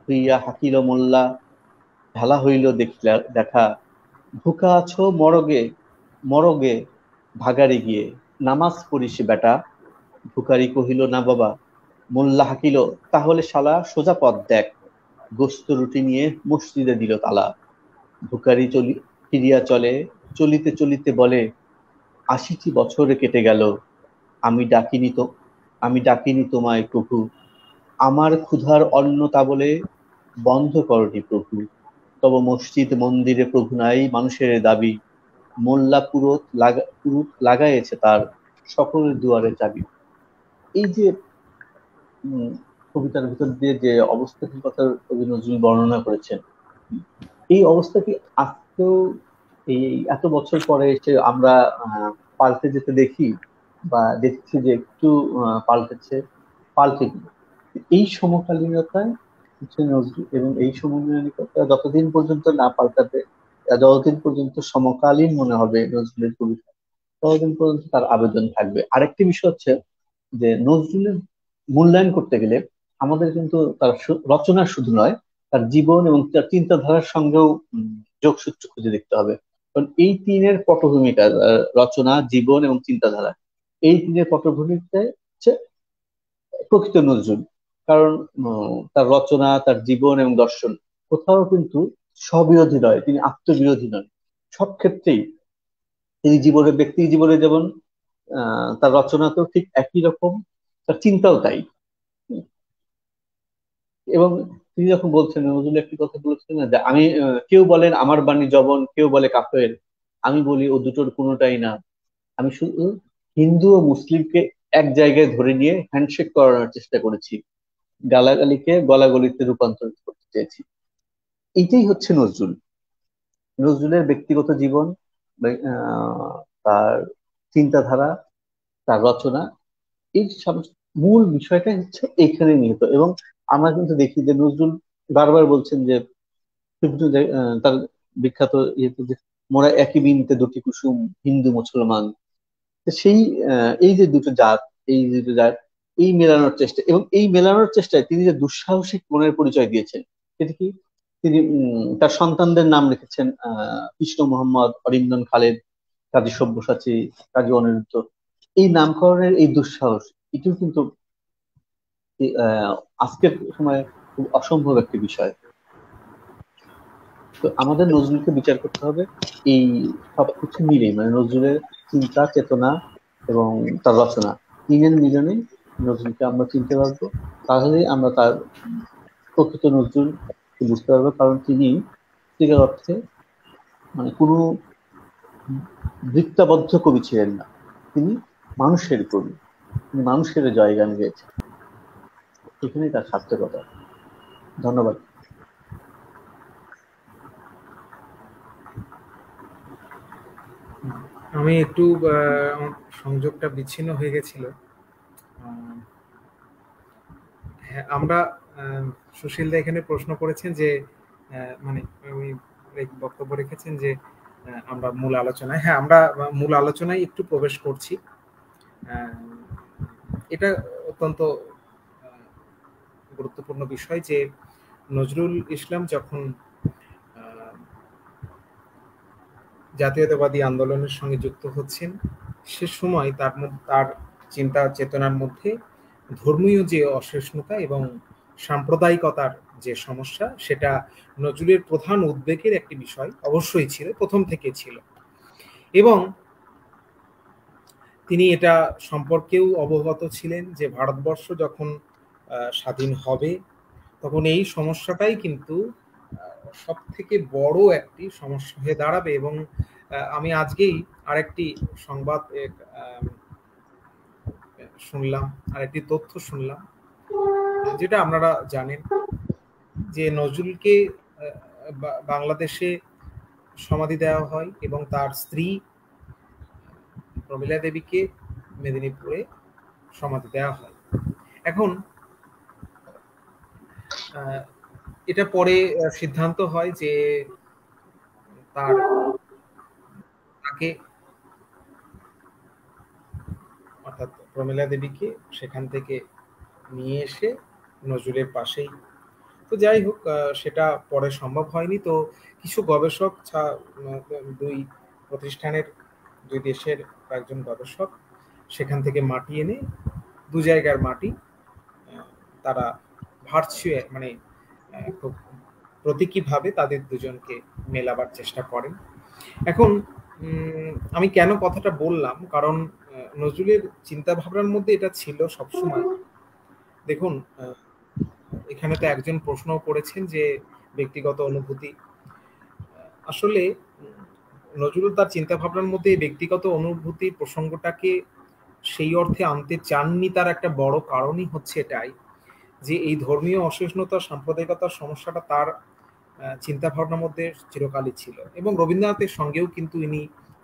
হইয়া হাকিল মোল্লা, ঢালা হইল দেখিলা দেখা, ভুকা আছো মরগে, মরগে ভাগাড়ে গিয়ে, নামাজ পড়িস বেটা। ভিখারি কহিল, না বাবা। মোল্লা হাকিল, তাহলে শালা সোজা পথ দেখ। গোস্ত রুটি নিয়ে মসজিদে দিল তালা। ভিখারি ফিরিয়া চলে, চলিতে চলিতে বলে, 80টি বছরে কেটে গেল, আমি ডাকিনি তো, আমি ডাকিনি তোমায় প্রভু। আমার ক্ষুধার অন্ন তা বলে বন্ধ করনি প্রভু। তব মসজিদ মন্দিরে প্রভু নাই, মানুষের দাবি। মোল্লা পুরুত লাগাইছে তার, সকলের দুয়ারে চাবি। এই যে কবিতার ভিতর দিয়ে যে অবস্থাটির কথা কবি নজরুল বর্ণনা করেছেন, এই অবস্থা কি আজকেও এই এত বছর পরে এসে আমরা পাল্টে যেতে দেখি বা দেখছি যে একটু পাল্টেছে? পাল্টেনি। এই সমকালীনতায় হচ্ছে নজরুল, এবং এই সমকালীনতা যতদিন পর্যন্ত না পাল্টাবে, যতদিন পর্যন্ত সমকালীন মনে হবে নজরুলের কবিতা, ততদিন পর্যন্ত তার আবেদন থাকবে। আরেকটি বিষয় হচ্ছে যে নজরুলের মূল্যায়ন করতে গেলে আমাদের কিন্তু তার রচনা শুধু নয়, তার জীবন এবং তার চিন্তাধারার সঙ্গেও যোগসূত্র খুঁজে দেখতে হবে। কারণ এই তিনের পটভূমিকা, রচনা, জীবন এবং চিন্তাধারা, এই তিনের পটভূমিকায় হচ্ছে প্রকৃত নজরুল। কারণ তার রচনা, তার জীবন এবং দর্শন কোথাও কিন্তু স্ববিরোধী নয়, তিনি আত্মবিরোধী নন। সব ক্ষেত্রেই তিনি ব্যক্তি জীবনে যেমন তার রচনাতেও ঠিক একই রকম, তার চিন্তাও তাই। এবং তিনি যখন বলছেন, নজরুল একটি কথা বলেছেন না, যে আমি কেউ বলেন আমার বাণী জবন, কেউ বলে কাফের, আমি বলি ও দুটোর কোনোটাই না। আমি শুধু হিন্দু ও মুসলিমকে এক জায়গায় ধরে নিয়ে হ্যান্ডশেক করানোর চেষ্টা করেছি, গালাগালিকে গলাগলিতে রূপান্তরিত করতে চেয়েছি। এইটাই হচ্ছে নজরুল। নজরুলের ব্যক্তিগত জীবন, তার চিন্তাধারা, তার রচনা, এই মূল বিষয়টা হচ্ছে এইখানে নিহিত। এবং আমরা কিন্তু দেখি যে নজরুল বারবার বলছেন যে বিভিন্ন তার বিখ্যাত ইয়েতে যে মোরা একই বৃন্তে দুটি কুসুম, হিন্দু মুসলমান। তো সেই এই যে দুটো জাত, এই দুটো জাত, এই মেলানোর চেষ্টা, এবং এই মেলানোর চেষ্টায় তিনি যে দুঃসাহসিক মনের পরিচয় দিয়েছেন, সেটা কি? তিনি তার সন্তানদের নাম রেখেছেন কৃষ্ণ মোহাম্মদ, অরিন্দম খালেদ, কাজী সব্যসাচী, কাজী অনিরুদ্ধ। এই নামকরণের এই দুঃসাহস, এটিও কিন্তু আজকের সময় খুব অসম্ভব একটি বিষয়। তো আমাদের নজরুলকে বিচার করতে হবে এই সবকিছু মিলেই, মানে নজরুলের চিন্তা চেতনা এবং তার রচনা, তিনের মিলনে নজরুলকে আমরা চিনতে পারবো। তাহলেই আমরা তার প্রকৃত নজরুল বুঝতে পারবো। কারণ তিনি সত্যিকার অর্থে মানে কোনো বৃত্তাবদ্ধ কবি ছিলেন না, তিনি মানুষের কবি, তিনি মানুষের জয়গান গেয়েছেন। এখানেই তার সার্থকতা। ধন্যবাদ। আমি একটু আমার সংযোগটা বিচ্ছিন্ন হয়ে গেছিল। হ্যাঁ, আমরা সুশীলদা এখানে প্রশ্ন করেছেন যে মানে উনি বক্তব্য রেখেছেন যে আমরা মূল আলোচনায়, হ্যাঁ আমরা মূল আলোচনায় একটু প্রবেশ করছি। এটা অত্যন্ত গুরুত্বপূর্ণ বিষয় যে নজরুল ইসলাম যখন জাতীয়তাবাদী আন্দোলনের সঙ্গে যুক্ত হচ্ছেন, সে সময় তার চিন্তা চেতনার মধ্যে ধর্মীয় যে অসহিষ্ণুতা এবং সাম্প্রদায়িকতার যে সমস্যা, সেটা নজরুলের প্রধান উদ্বেগের একটি বিষয় অবশ্যই ছিল, প্রথম থেকে ছিল। এবং তিনি এটা সম্পর্কেও অবগত ছিলেন যে ভারতবর্ষ যখন স্বাধীন হবে তখন এই সমস্যাটাই কিন্তু সব থেকে বড় একটি সমস্যা হয়ে দাঁড়াবে। এবং আমি আজকেই আরেকটি সংবাদ শুনলাম, আরেকটি তথ্য শুনলাম, যেটা আপনারা জানেন যে নজরুলকে বাংলাদেশে সমাধি দেওয়া হয় এবং তার স্ত্রী প্রমীলা দেবীকে মেদিনীপুরে সমাধি দেওয়া হয়। এখন এটা পরে সিদ্ধান্ত হয় যে তাকে অর্থাৎ প্রমীলা দেবীকে সেখান থেকে নিয়ে এসে নজরুলের পাশেই, তো যাই হোক সেটা পরে সম্ভব হয়নি। তো কিছু গবেষক, দুই প্রতিষ্ঠানের, দুই দেশের কয়েকজন গবেষক সেখান থেকে মাটি এনে, দু জায়গার মাটি তারা ভার্চুয়াল মানে খুব প্রতীকীভাবে তাদের দুজনকে মেলাবার চেষ্টা করেন। এখন আমি কেন কথাটা বললাম, কারণ নজরুলের চিন্তা ভাবনার মধ্যে এটা ছিল সবসময়। দেখুন, এখানে তো একজন প্রশ্ন করেছেন যে ব্যক্তিগত অনুভূতি। আসলে নজরুল তার চিন্তা ভাবনার মধ্যে ব্যক্তিগত অনুভূতি প্রসঙ্গটাকে সেই অর্থে আনতে চাননি। তার একটা বড় কারণই হচ্ছে এটাই যে এই ধর্মীয় অসহিষ্ণুতা, সাম্প্রদায়িকতার সমস্যাটা তার চিন্তা ভাবনার মধ্যে চিরকালই ছিল এবং রবীন্দ্রনাথের সঙ্গেও কিন্তু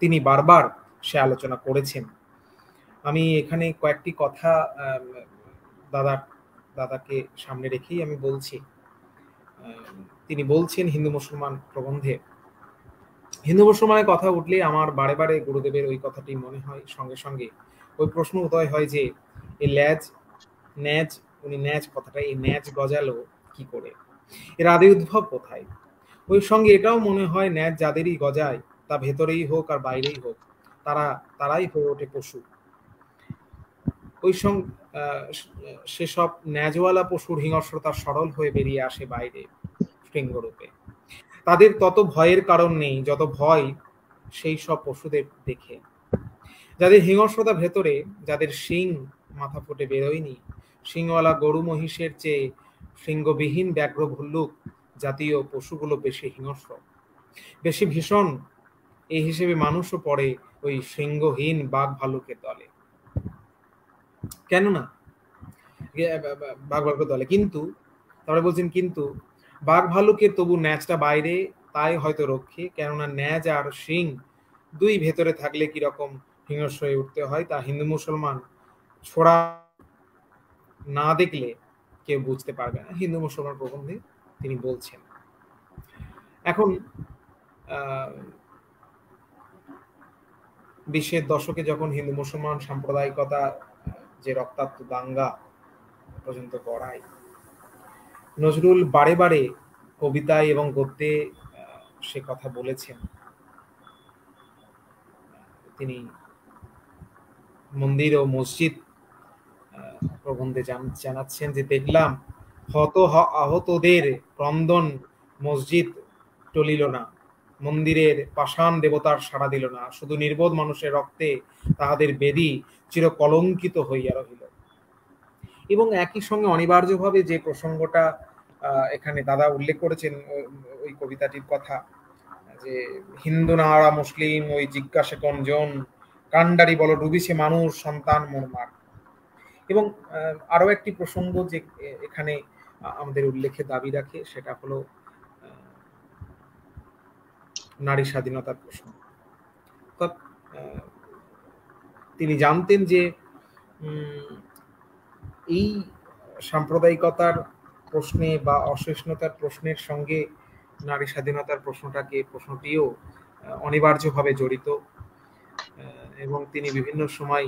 তিনি বারবার সে আলোচনা করেছেন। আমি এখানে কয়েকটি কথা দাদাকে সামনে রেখেই আমি বলছি। তিনি বলছেন হিন্দু মুসলমান প্রবন্ধে, হিন্দু মুসলমানের কথা উঠলে আমার বারে বারে গুরুদেবের ওই কথাটি মনে হয়, সঙ্গে সঙ্গে ওই প্রশ্ন উদয় হয় যে এই ন্যাজ, উনি ন্যাজ কথাটা, এই ন্যাজ গজালো কি করে, এর আদি উদ্ভব কোথায়? ওই সঙ্গে এটাও মনে হয় ন্যাজ যাদেরই গজায়, তা ভেতরেই হোক আর বাইরেই হোক, তারাই হয়ে ওঠে পশু। ওই সঙ্গে সেসব ন্যাজওয়ালা পশুর হিংস্রতা সরল হয়ে বেরিয়ে আসে বাইরে শৃঙ্গরূপে। তাদের তত ভয়ের কারণ নেই যত ভয় সেই সব পশুদের দেখে, যাদের হিংস্রতা ভেতরে, যাদের শিং মাথা ফুটে বেরোয়নি। শিংওয়ালা গরু মহিষের চেয়ে শৃঙ্গবিহীন ব্যাঘ্র ভল্লুক জাতীয় পশুগুলো বেশি হিংস্র, বেশি ভীষণ। এই হিসেবে মানুষও পড়ে ওই শৃঙ্গহীন বাঘ ভালুকের দলে, কেননা বাঘ ভালুকের দলে। কিন্তু তারপরে বলছেন, কিন্তু বাঘ ভালুকের তবু ন্যাজটা বাইরে, তাই হয়তো রক্ষে, কেননা ন্যাজ আর শিং দুই ভেতরে থাকলে কিরকম হিংস্র হয়ে উঠতে হয় তা হিন্দু মুসলমান ছোড়া না দেখলে কেউ বুঝতে পারবে না। হিন্দু মুসলমান প্রবন্ধে তিনি বলছেন। এখন 20-এর দশকে যখন হিন্দু মুসলমান সাম্প্রদায়িকতা যে রক্তাক্ত দাঙ্গা পর্যন্ত গড়ায়, নজরুল বারে বারে কবিতায় এবং গদ্যে সে কথা বলেছেন। তিনি মন্দির ও মসজিদ প্রবন্ধে জানাচ্ছেন যে দেখলাম হত আহতদের ক্রন্দন, মসজিদ টলিল না, মন্দিরের পাষাণ দেবতার সাড়া দিল না, শুধু নির্বোধ মানুষের রক্তে তাহাদের বেদী চির কলঙ্কিত হইয়া রহিল। এবং একই সঙ্গে অনিবার্যভাবে যে প্রসঙ্গটা এখানে দাদা উল্লেখ করেছেন ওই কবিতাটির কথা, যে হিন্দু নাড়া মুসলিম ওই জিজ্ঞাসে কোনজন, কান্ডারি বল ডুবিছে মানুষ সন্তান মোরমার। এবং আরো একটি প্রসঙ্গ যে এখানে আমাদের উল্লেখে দাবি রাখে, সেটা হলো নারী স্বাধীনতার প্রসঙ্গ। তিনি জানতেন যে এই সাম্প্রদায়িকতার প্রশ্নে বা অসহিষ্ণুতার প্রশ্নের সঙ্গে নারী স্বাধীনতার প্রশ্নটিও অনিবার্যভাবে জড়িত, এবং তিনি বিভিন্ন সময়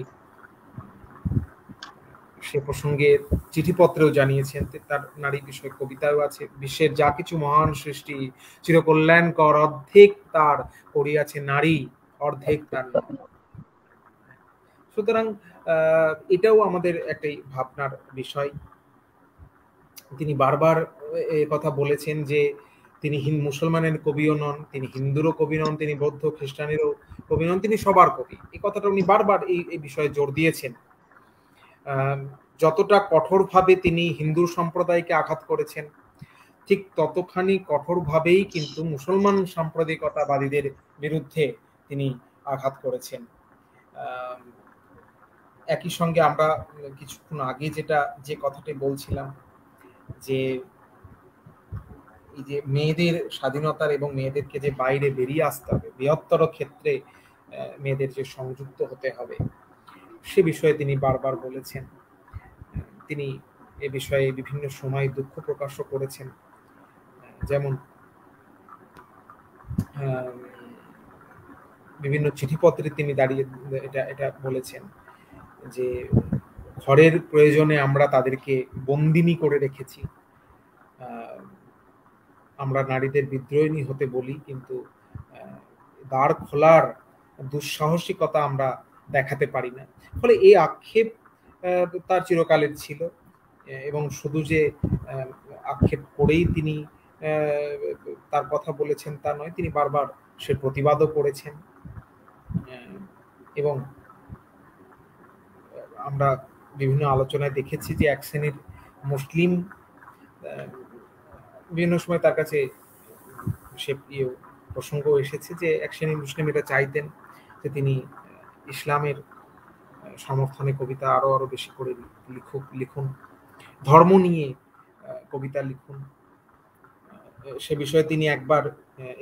সে প্রসঙ্গে চিঠিপত্রেও জানিয়েছেন। তার নারী বিষয়ক কবিতাও আছে। বিশ্বের যা কিছু মহান সৃষ্টি চিরকল্যাণকর, অর্ধেক তার করিয়াছে নারী, অর্ধেক তার নয়। সুতরাং এটাও আমাদের একটাই ভাবনার বিষয়। তিনি বারবার এ কথা বলেছেন যে তিনি মুসলমানের কবিও নন, তিনি হিন্দুরও কবি নন, তিনি বৌদ্ধ খ্রিস্টানেরও কবি নন, তিনি সবার কবি। এই কথাটা উনি বারবার এই বিষয়ে জোর দিয়েছেন। যতটা কঠোরভাবে তিনি হিন্দু সম্প্রদায়কে আঘাত করেছেন, ঠিক ততখানি কঠোরভাবেই কিন্তু মুসলমান সাম্প্রদায়িকতাবাদীদের বিরুদ্ধে তিনি আঘাত করেছেন। একই সঙ্গে আমরা কিছুক্ষণ আগে যে কথাটি বলছিলাম, যে এই যে মেয়েদের স্বাধীনতার এবং মেয়েদেরকে যে বাইরে বেরিয়ে আসতে হবে, বৃহত্তর ক্ষেত্রে মেয়েদের যে সংযুক্ত হতে হবে, সে বিষয়ে তিনি বারবার বলেছেন। তিনি এ বিষয়ে বিভিন্ন সময় দুঃখ প্রকাশও করেছেন। যেমন বিভিন্ন চিঠিপত্রে তিনি দাঁড়িয়ে এটা বলেছেন যে ঘরের প্রয়োজনে আমরা তাদেরকে বন্দিনী করে রেখেছি। আমরা নারীদের বিদ্রোহিণী হতে বলি, কিন্তু দ্বার খোলার দুঃসাহসিকতা আমরা দেখাতে পারি না। ফলে এই আক্ষেপ তার চিরকালের ছিল, এবং শুধু যে আক্ষেপ করেই তিনি তার কথা বলেছেন তা নয়, তিনি বারবার সে প্রতিবাদও করেছেন। এবং আমরা বিভিন্ন আলোচনায় দেখেছি যে এক শ্রেণীর মুসলিম বিভিন্ন সময় তার কাছে সে প্রসঙ্গ এসেছে যে এক শ্রেণীর মুসলিম এটা চাইতেন যে তিনি ইসলামের সমর্থনে কবিতা আরো বেশি করে লিখুন, ধর্ম নিয়ে কবিতা লিখুন। সে বিষয়ে তিনি একবার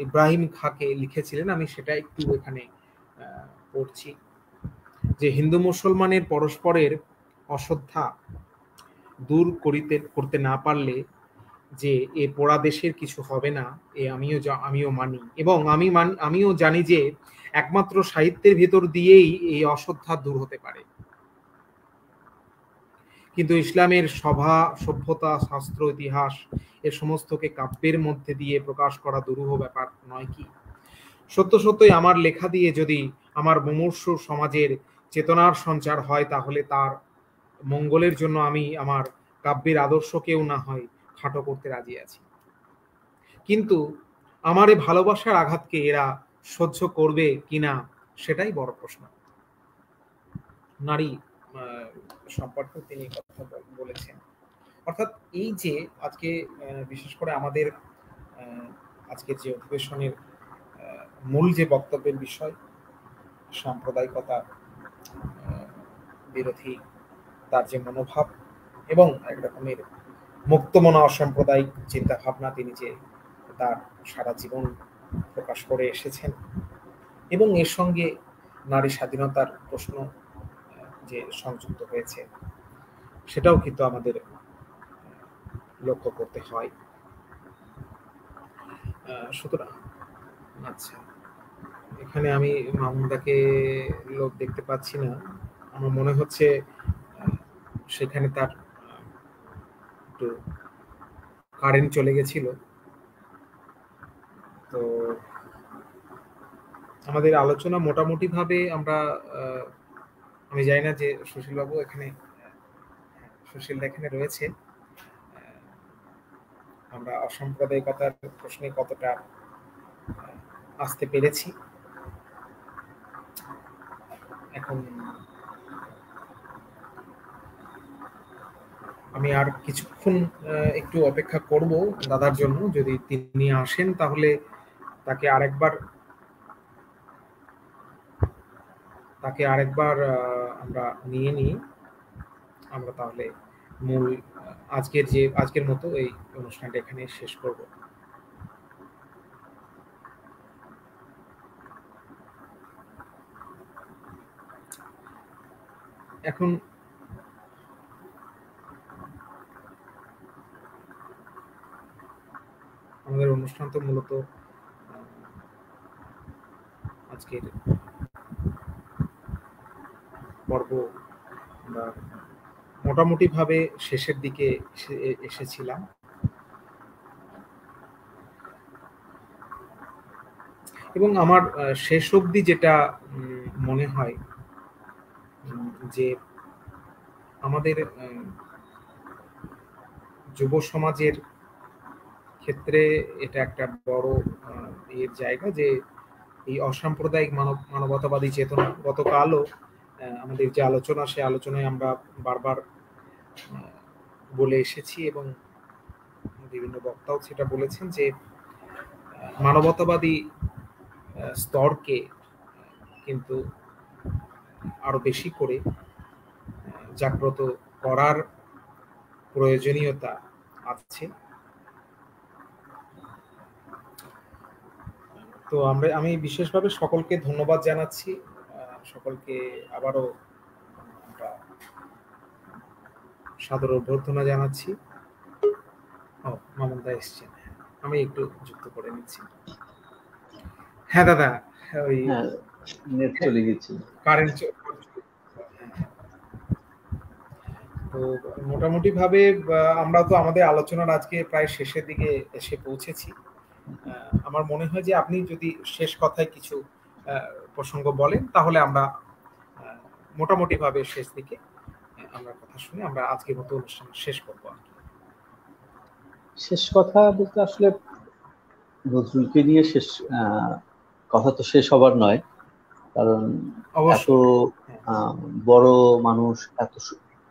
ইব্রাহিম খাঁকে লিখেছিলেন। আমি সেটা একটু এখানে পড়ছি, যে হিন্দু মুসলমানের পরস্পরের অশ্রদ্ধা দূর করতে না পারলে যে এ পোড়া দেশের কিছু হবে না, এ আমিও মানি, এবং আমিও জানি যে একমাত্র সাহিত্যের ভেতর দিয়েই এই অশ্রদ্ধা দূর হতে পারে। কিন্তু ইসলামের সভ্যতা, শাস্ত্র, ইতিহাস এ সমস্তকে কাব্যের মধ্যে দিয়ে প্রকাশ করা দুরূহ ব্যাপার নয় কি? সত্য সত্যই আমার লেখা দিয়ে যদি আমার মুমূর্ষু সমাজের চেতনার সঞ্চার হয়, তাহলে তার মঙ্গলের জন্য আমি আমার কাব্যের আদর্শকেও না হয় খাটো করতে রাজি আছি। কিন্তু আমার এই ভালোবাসার আঘাতকে এরা সহ্য করবে কিনা, সেটাই বড় প্রশ্ন। নারী সম্পর্কে তিনি কথা বলেছেন। অর্থাৎ এই যে আজকে বিশেষ করে আমাদের আজকের যে অধিবেশনের মূল যে বক্তব্যের বিষয়, সাম্প্রদায়িকতা বিরোধী তার যে মনোভাব এবং এক রকমের মুক্তমনা অসাম্প্রদায়িক চিন্তা ভাবনা তিনি যে তার সারা জীবন প্রকাশ করে এসেছেন, এবং এর সঙ্গে নারী স্বাধীনতার প্রশ্ন যে সংযুক্ত হয়েছে, সেটাও কিন্তু আমাদের লক্ষ্য করতে হয়। সুতরাং আচ্ছা, এখানে আমি মামুনদাকে লোক দেখতে পাচ্ছি না। আমার মনে হচ্ছে সেখানে তার একটু কারেন্ট চলে গেছিল। তো আমাদের আলোচনা মোটামুটি ভাবে আমরা আমি জানি না যে সুশীলবাবু এখানে, সুশীল এখানে রয়েছে, আমরা অসাম্প্রদায়িকতার প্রশ্নে কতটা আসতে পেরেছি। এখন আমি আর কিছুক্ষণ একটু অপেক্ষা করব দাদার জন্য। যদি তিনি আসেন তাহলে তাকে আরেকবার আমরা নিয়ে নিই। আমরা তাহলে মূল আজকের মতো এই অনুষ্ঠানটা এখানে শেষ করব। এখন আমাদের অনুষ্ঠান তো মূলত আজকের পর্ব আমরা মোটামুটি ভাবে শেষের দিকে এসেছিলাম। এবং আমার শেষ অবধি যেটা মনে হয় যে আমাদের যুব সমাজের ক্ষেত্রে এটা একটা বড় এর জায়গা যে এই অসাম্প্রদায়িক মানবতাবাদী চেতনা। গতকালও আমাদের যে আলোচনা, সে আলোচনায় আমরা বারবার বলে এসেছি এবং বিভিন্ন বক্তাও সেটা বলেছেন যে মানবতাবাদী স্তরকে কিন্তু আরো বেশি করে জাগ্রত করার প্রয়োজনীয়তা আছে। তো আমি বিশেষভাবে সকলকে ধন্যবাদ জানাচ্ছি, সকলকে আবারও সাদর অভ্যর্থনা জানাচ্ছি। মামুন দা এসছেন, আমি একটু যুক্ত করে নিচ্ছি। হ্যাঁ দাদা, ওই নেট চলে গেছে, কারেন্ট। তো মোটামুটি ভাবে আমরা তো আমাদের আলোচনার আজকে প্রায় শেষের দিকে এসে পৌঁছেছি। আমার মনে হয় যে আপনি যদি শেষ কথায় কিছু প্রসঙ্গ বলেন তাহলে আমরা মোটামুটি ভাবে শেষ দিকে আমরা কথা শুনে আমরা আজকের মতো অনুষ্ঠান শেষ করবো। শেষ কথা বলতে আসলে নজরুলকে নিয়ে শেষ কথা তো শেষ হবার নয়, কারণ এত বড় মানুষ, এত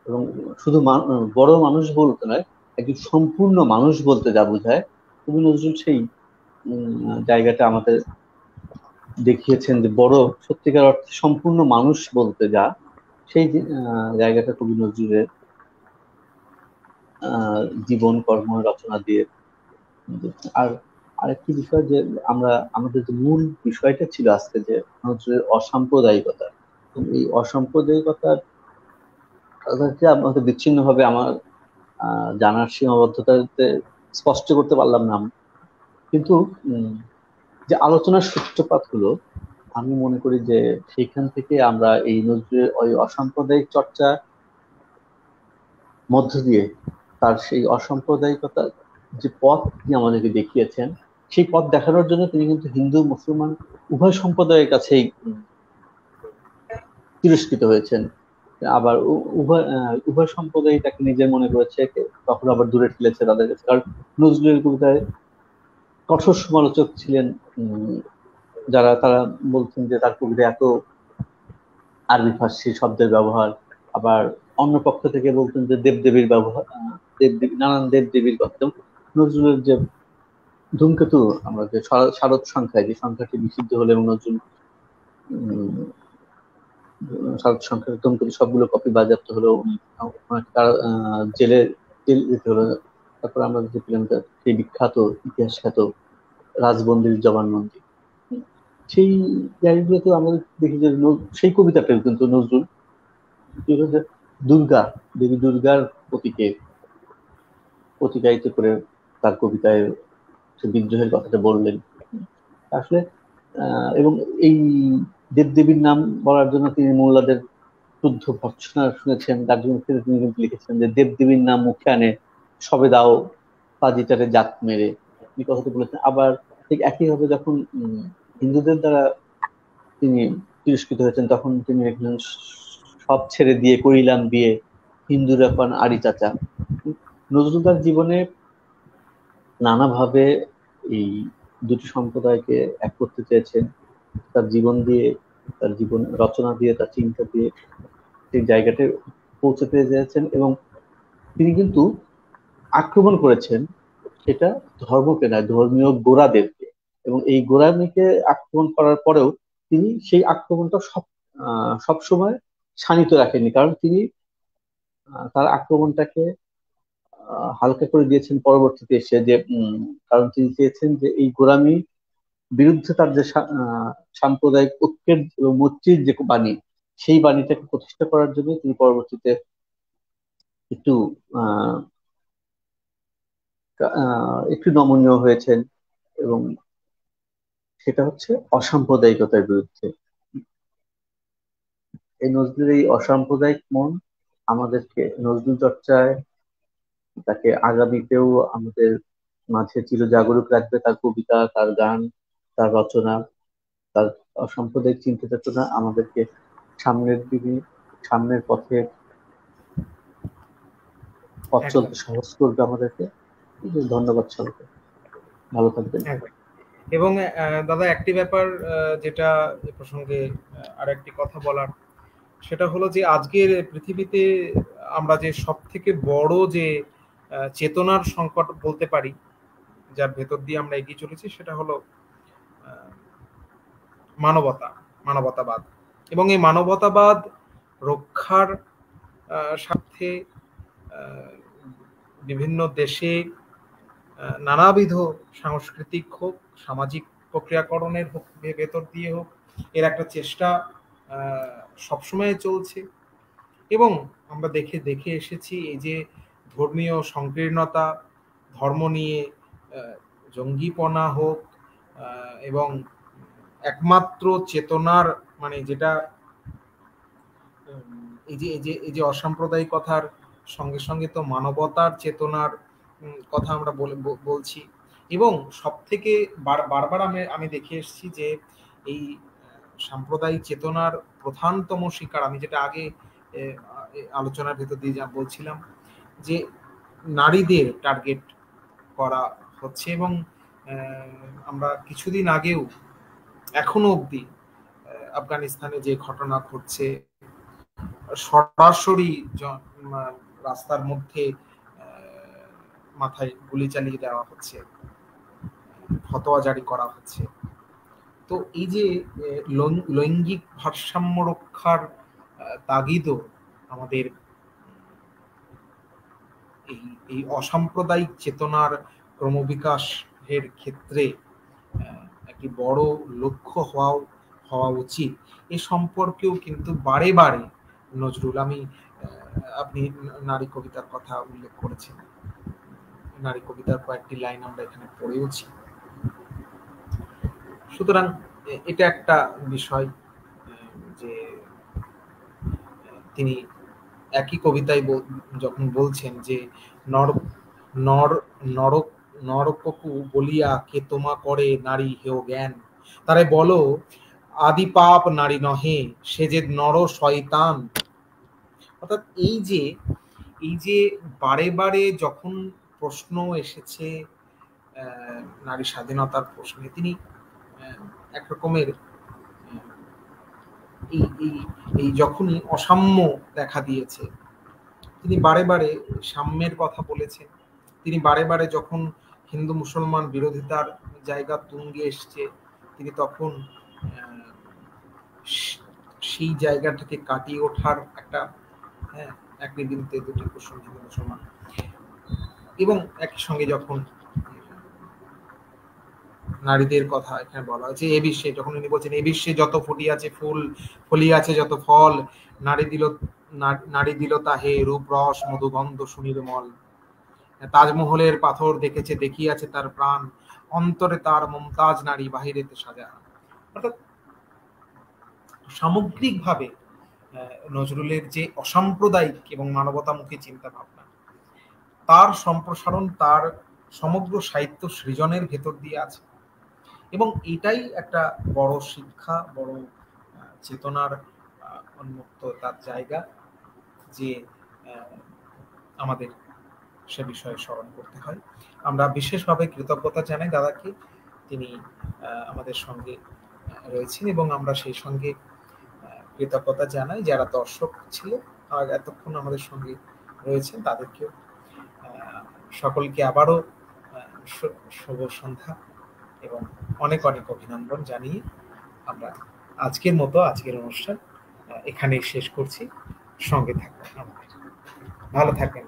এবং শুধু বড় মানুষ বলতে নয়, একজন সম্পূর্ণ মানুষ বলতে যা বোঝায় কবি নজরুল সেই জায়গাটা আমাদের দেখিয়েছেন, যে বড় সত্যিকার অর্থে সম্পূর্ণ মানুষ বলতে যা, সেই জায়গাটা কবি নজরুলের জীবন কর্ম রচনা দিয়ে। আর আরেকটি বিষয় যে আমরা আমাদের যে মূল বিষয়টা ছিল আজকে, যে নজরুলের অসাম্প্রদায়িকতা, এই অসাম্প্রদায়িকতার আমাদের বিচ্ছিন্ন ভাবে আমার জানার সীমাবদ্ধতাতে স্পষ্ট করতে পারলাম না, কিন্তু যে আলোচনার সূত্রপাত হলো, আমি মনে করি যে সেখান থেকে আমরা এই নজরুলের ওই অসাম্প্রদায়িক চর্চা মধ্য দিয়ে তার সেই অসাম্প্রদায়িকতা যে পথ তিনি আমাদেরকে দেখিয়েছেন, সেই পথ দেখানোর জন্য তিনি কিন্তু হিন্দু মুসলমান উভয় সম্প্রদায়ের কাছেই তিরস্কৃত হয়েছেন। আবার উভয় উভয় সম্প্রদায় তাকে নিজের মনে করেছে, তখন আবার দূরে ঠেলেছে তাদের কাছে। কারণ নজরুলের কবিতায় কঠোর সমালোচক ছিলেন যারা, তারা বলছেন যে তার কবিতা এত আরবি ফার্সি শব্দের ব্যবহার, আবার অন্য পক্ষ থেকে বলতেন যে দেবদেবীর ব্যবহার, দেবদেবী নানান দেবদেবীর কথা। নজরুলের যে ধূমকেতু, আমরা যে শারদ সংখ্যায় যে সংখ্যাটি নিষিদ্ধ হলে এবং নজরুল শারদ সংখ্যার ধূমকেতু সবগুলো কপি বাজেয়াপ্ত হলেও জেলে যেতে হলো। তারপর আমরা যে পেলাম সেই বিখ্যাত ইতিহাস খ্যাত রাজবন্দির জবানবন্দি, সেই জায়গাগুলোতে আমরা দেখি যে সেই কবিতাটাও কিন্তু নজরুল দুর্গা দেবী দুর্গার প্রতীকে প্রতিকায়িত করে তার কবিতায় বিদ্রোহের কথাটা বললেন আসলে। এবং এই দেবদেবীর নাম বলার জন্য তিনি মোল্লাদের শুদ্ধ ভর্ৎসনা শুনেছেন, তার জন্য তিনি কিন্তু লিখেছেন যে দেবদেবীর নাম মুখে আনে সবে দাও পাজিটারে জাত মেরে, এই কথাটা বলেছেন। আবার ঠিক একইভাবে যখন হিন্দুদের দ্বারা তিনি তিরস্কৃত হয়েছেন, তখন তিনি লিখলেন সব ছেড়ে দিয়ে করিলাম বিয়ে, হিন্দুর এখন আড়ি চাচা। নজরুল তার জীবনে নানাভাবে এই দুটি সম্প্রদায়কে এক করতে চেয়েছেন, তার জীবন দিয়ে, তার জীবন রচনা দিয়ে, তার চিন্তা দিয়ে সেই জায়গাতে পৌঁছতে চেয়েছেন। এবং তিনি কিন্তু আক্রমণ করেছেন সেটা ধর্মকে নয়, ধর্মীয় গোঁড়াদেরকে। এবং এই গোঁড়ামিকে আক্রমণ করার পরেও তিনি সেই আক্রমণটা সবসময় শানিত রাখেননি, কারণ তিনি তার আক্রমণটাকে হালকা করে দিয়েছেন পরবর্তীতে এসে, যে কারণ তিনি চেয়েছেন যে এই গোঁড়ামি বিরুদ্ধে তার যে সাম্প্রদায়িক ঐক্যের মৈত্রীর যে বাণী, সেই বাণীটাকে প্রতিষ্ঠা করার জন্য তিনি পরবর্তীতে একটু একটু নমনীয় হয়েছেন। এবং সেটা হচ্ছে অসাম্প্রদায়িকতার বিরুদ্ধে। এই নজরুলের এই অসাম্প্রদায়িক মন আমাদেরকে নজরুল চর্চায়, তাকে আগামীতেও আমাদের মাঝে চিরজাগরুক রাখবে। তার কবিতা, তার গান, তার রচনা, তার অসাম্প্রদায়িক চিন্তা চেতনা আমাদেরকে সামনের দিকে, সামনের পথে পথ চলতে সহজ করবে আমাদেরকে। ধন্যবাদ সবাইকে, ভালো থাকবেন। এবং দাদা একটি ব্যাপার যেটা এ প্রসঙ্গে আর একটি কথা বলার, সেটা হলো যে আজকের পৃথিবীতে আমরা যে সব থেকে বড় যে চেতনার সংকট বলতে পারি, যার ভেতর দিয়ে আমরা এগিয়ে চলেছি, সেটা হলো মানবতাবাদ। এবং এই মানবতাবাদ রক্ষার স্বার্থে বিভিন্ন দেশে নানাবিধ সাংস্কৃতিক হোক, সামাজিক প্রক্রিয়াকরণের হোক, ভেতর দিয়ে হোক, এর একটা চেষ্টা সবসময় চলছে। এবং আমরা দেখে এসেছি এই যে ধর্মীয় সংকীর্ণতা, ধর্ম নিয়ে জঙ্গিপনা হোক, এবং একমাত্র চেতনার মানে যেটা এই যে অসাম্প্রদায়িকতার সঙ্গে সঙ্গে তো মানবতার চেতনার কথা আমরা বলছি। এবং সব থেকে বারবার আমি দেখে এসেছি যে এই সাম্প্রদায়িক চেতনার প্রধানতম শিকার, আমি যেটা আগে আলোচনার ভেতর দিয়ে যা বলছিলাম, যে নারীদের টার্গেট করা হচ্ছে। এবং আমরা কিছুদিন আগেও, এখনো অবধি আফগানিস্তানে যে ঘটনা ঘটছে, সরাসরি রাস্তার মধ্যে মাথায় গুলি চালিয়ে দেওয়া হচ্ছে, ফতোয়া জারি করা হচ্ছে। তো এই যে লৈঙ্গিক ভারসাম্য রক্ষার তাগিদও আমাদের এই অসাম্প্রদায়িক চেতনার ক্রমবিকাশের ক্ষেত্রে একটি বড় লক্ষ্য হওয়া উচিত। এ সম্পর্কেও কিন্তু বারে বারে নজরুল, আপনি নারী কবিতার কথা উল্লেখ করেছেন, নারী কবিতার কয়েকটি লাইন আমরা এখানে পড়েওছি। সুতরাং এটা একটা বিষয় যে তিনি একই কবিতায় যখন বলছেন যে নরককু বলিয়া কে তোমা করে নারী হেও জ্ঞান, তারে বলো আদি পাপ নারী নহে সে যে নর শয়তান। অর্থাৎ এই যে বারে বারে যখন প্রশ্ন এসেছে নারী স্বাধীনতার প্রশ্নে, তিনি একরকমের এই যখনই অসাম্য দেখা দিয়েছে, তিনি বারে বারে সাম্যের কথা বলেছেন। তিনি বারে বারে যখন হিন্দু মুসলমান বিরোধিতার জায়গা তুঙ্গে এসছে, তিনি তখন সেই জায়গাটাকে কাটিয়ে ওঠার একটা একটি বিরুদ্ধে দুটি কুসুম হিন্দু মুসলমান, এবং একই সঙ্গে যখন নারীদের কথা এখানে বলা হয়েছে, এ বিশ্বে, যখন উনি বলছেন এ বিশ্বে যত ফুটিয়াছে ফুল, ফলিয়াছে যত ফল, নারী দিল তাহে রূপ রস মধুগন্ধ সুনির্মল, তাজমহলের পাথর দেখেছে দেখিয়াছে তার প্রাণ, অন্তরে তার মমতাজ নারী বাহিরেতে সাজা। অর্থাৎ সামগ্রিকভাবে নজরুলের যে অসাম্প্রদায়িক এবং মানবতামুখী চিন্তা ভাবনা, তার সম্প্রসারণ তার সমগ্র সাহিত্য সৃজনের ভেতর দিয়ে আছে। এবং এটাই একটা বড় শিক্ষা, বড় চেতনার উন্মুক্ততার জায়গা, যে আমাদের সে বিষয়ে স্মরণ করতে হয়। আমরা বিশেষভাবে কৃতজ্ঞতা জানাই দাদাকে, তিনি আমাদের সঙ্গে রয়েছেন, এবং আমরা সেই সঙ্গে কৃতজ্ঞতা জানাই যারা দর্শক ছিল আর এতক্ষণ আমাদের সঙ্গে রয়েছেন, তাদেরকেও। সকলকে আবারও শুভ সন্ধ্যা এবং অনেক অনেক অভিনন্দন জানিয়ে আমরা আজকের অনুষ্ঠান এখানেই শেষ করছি। সঙ্গে থাকবেন, ভালো থাকবেন।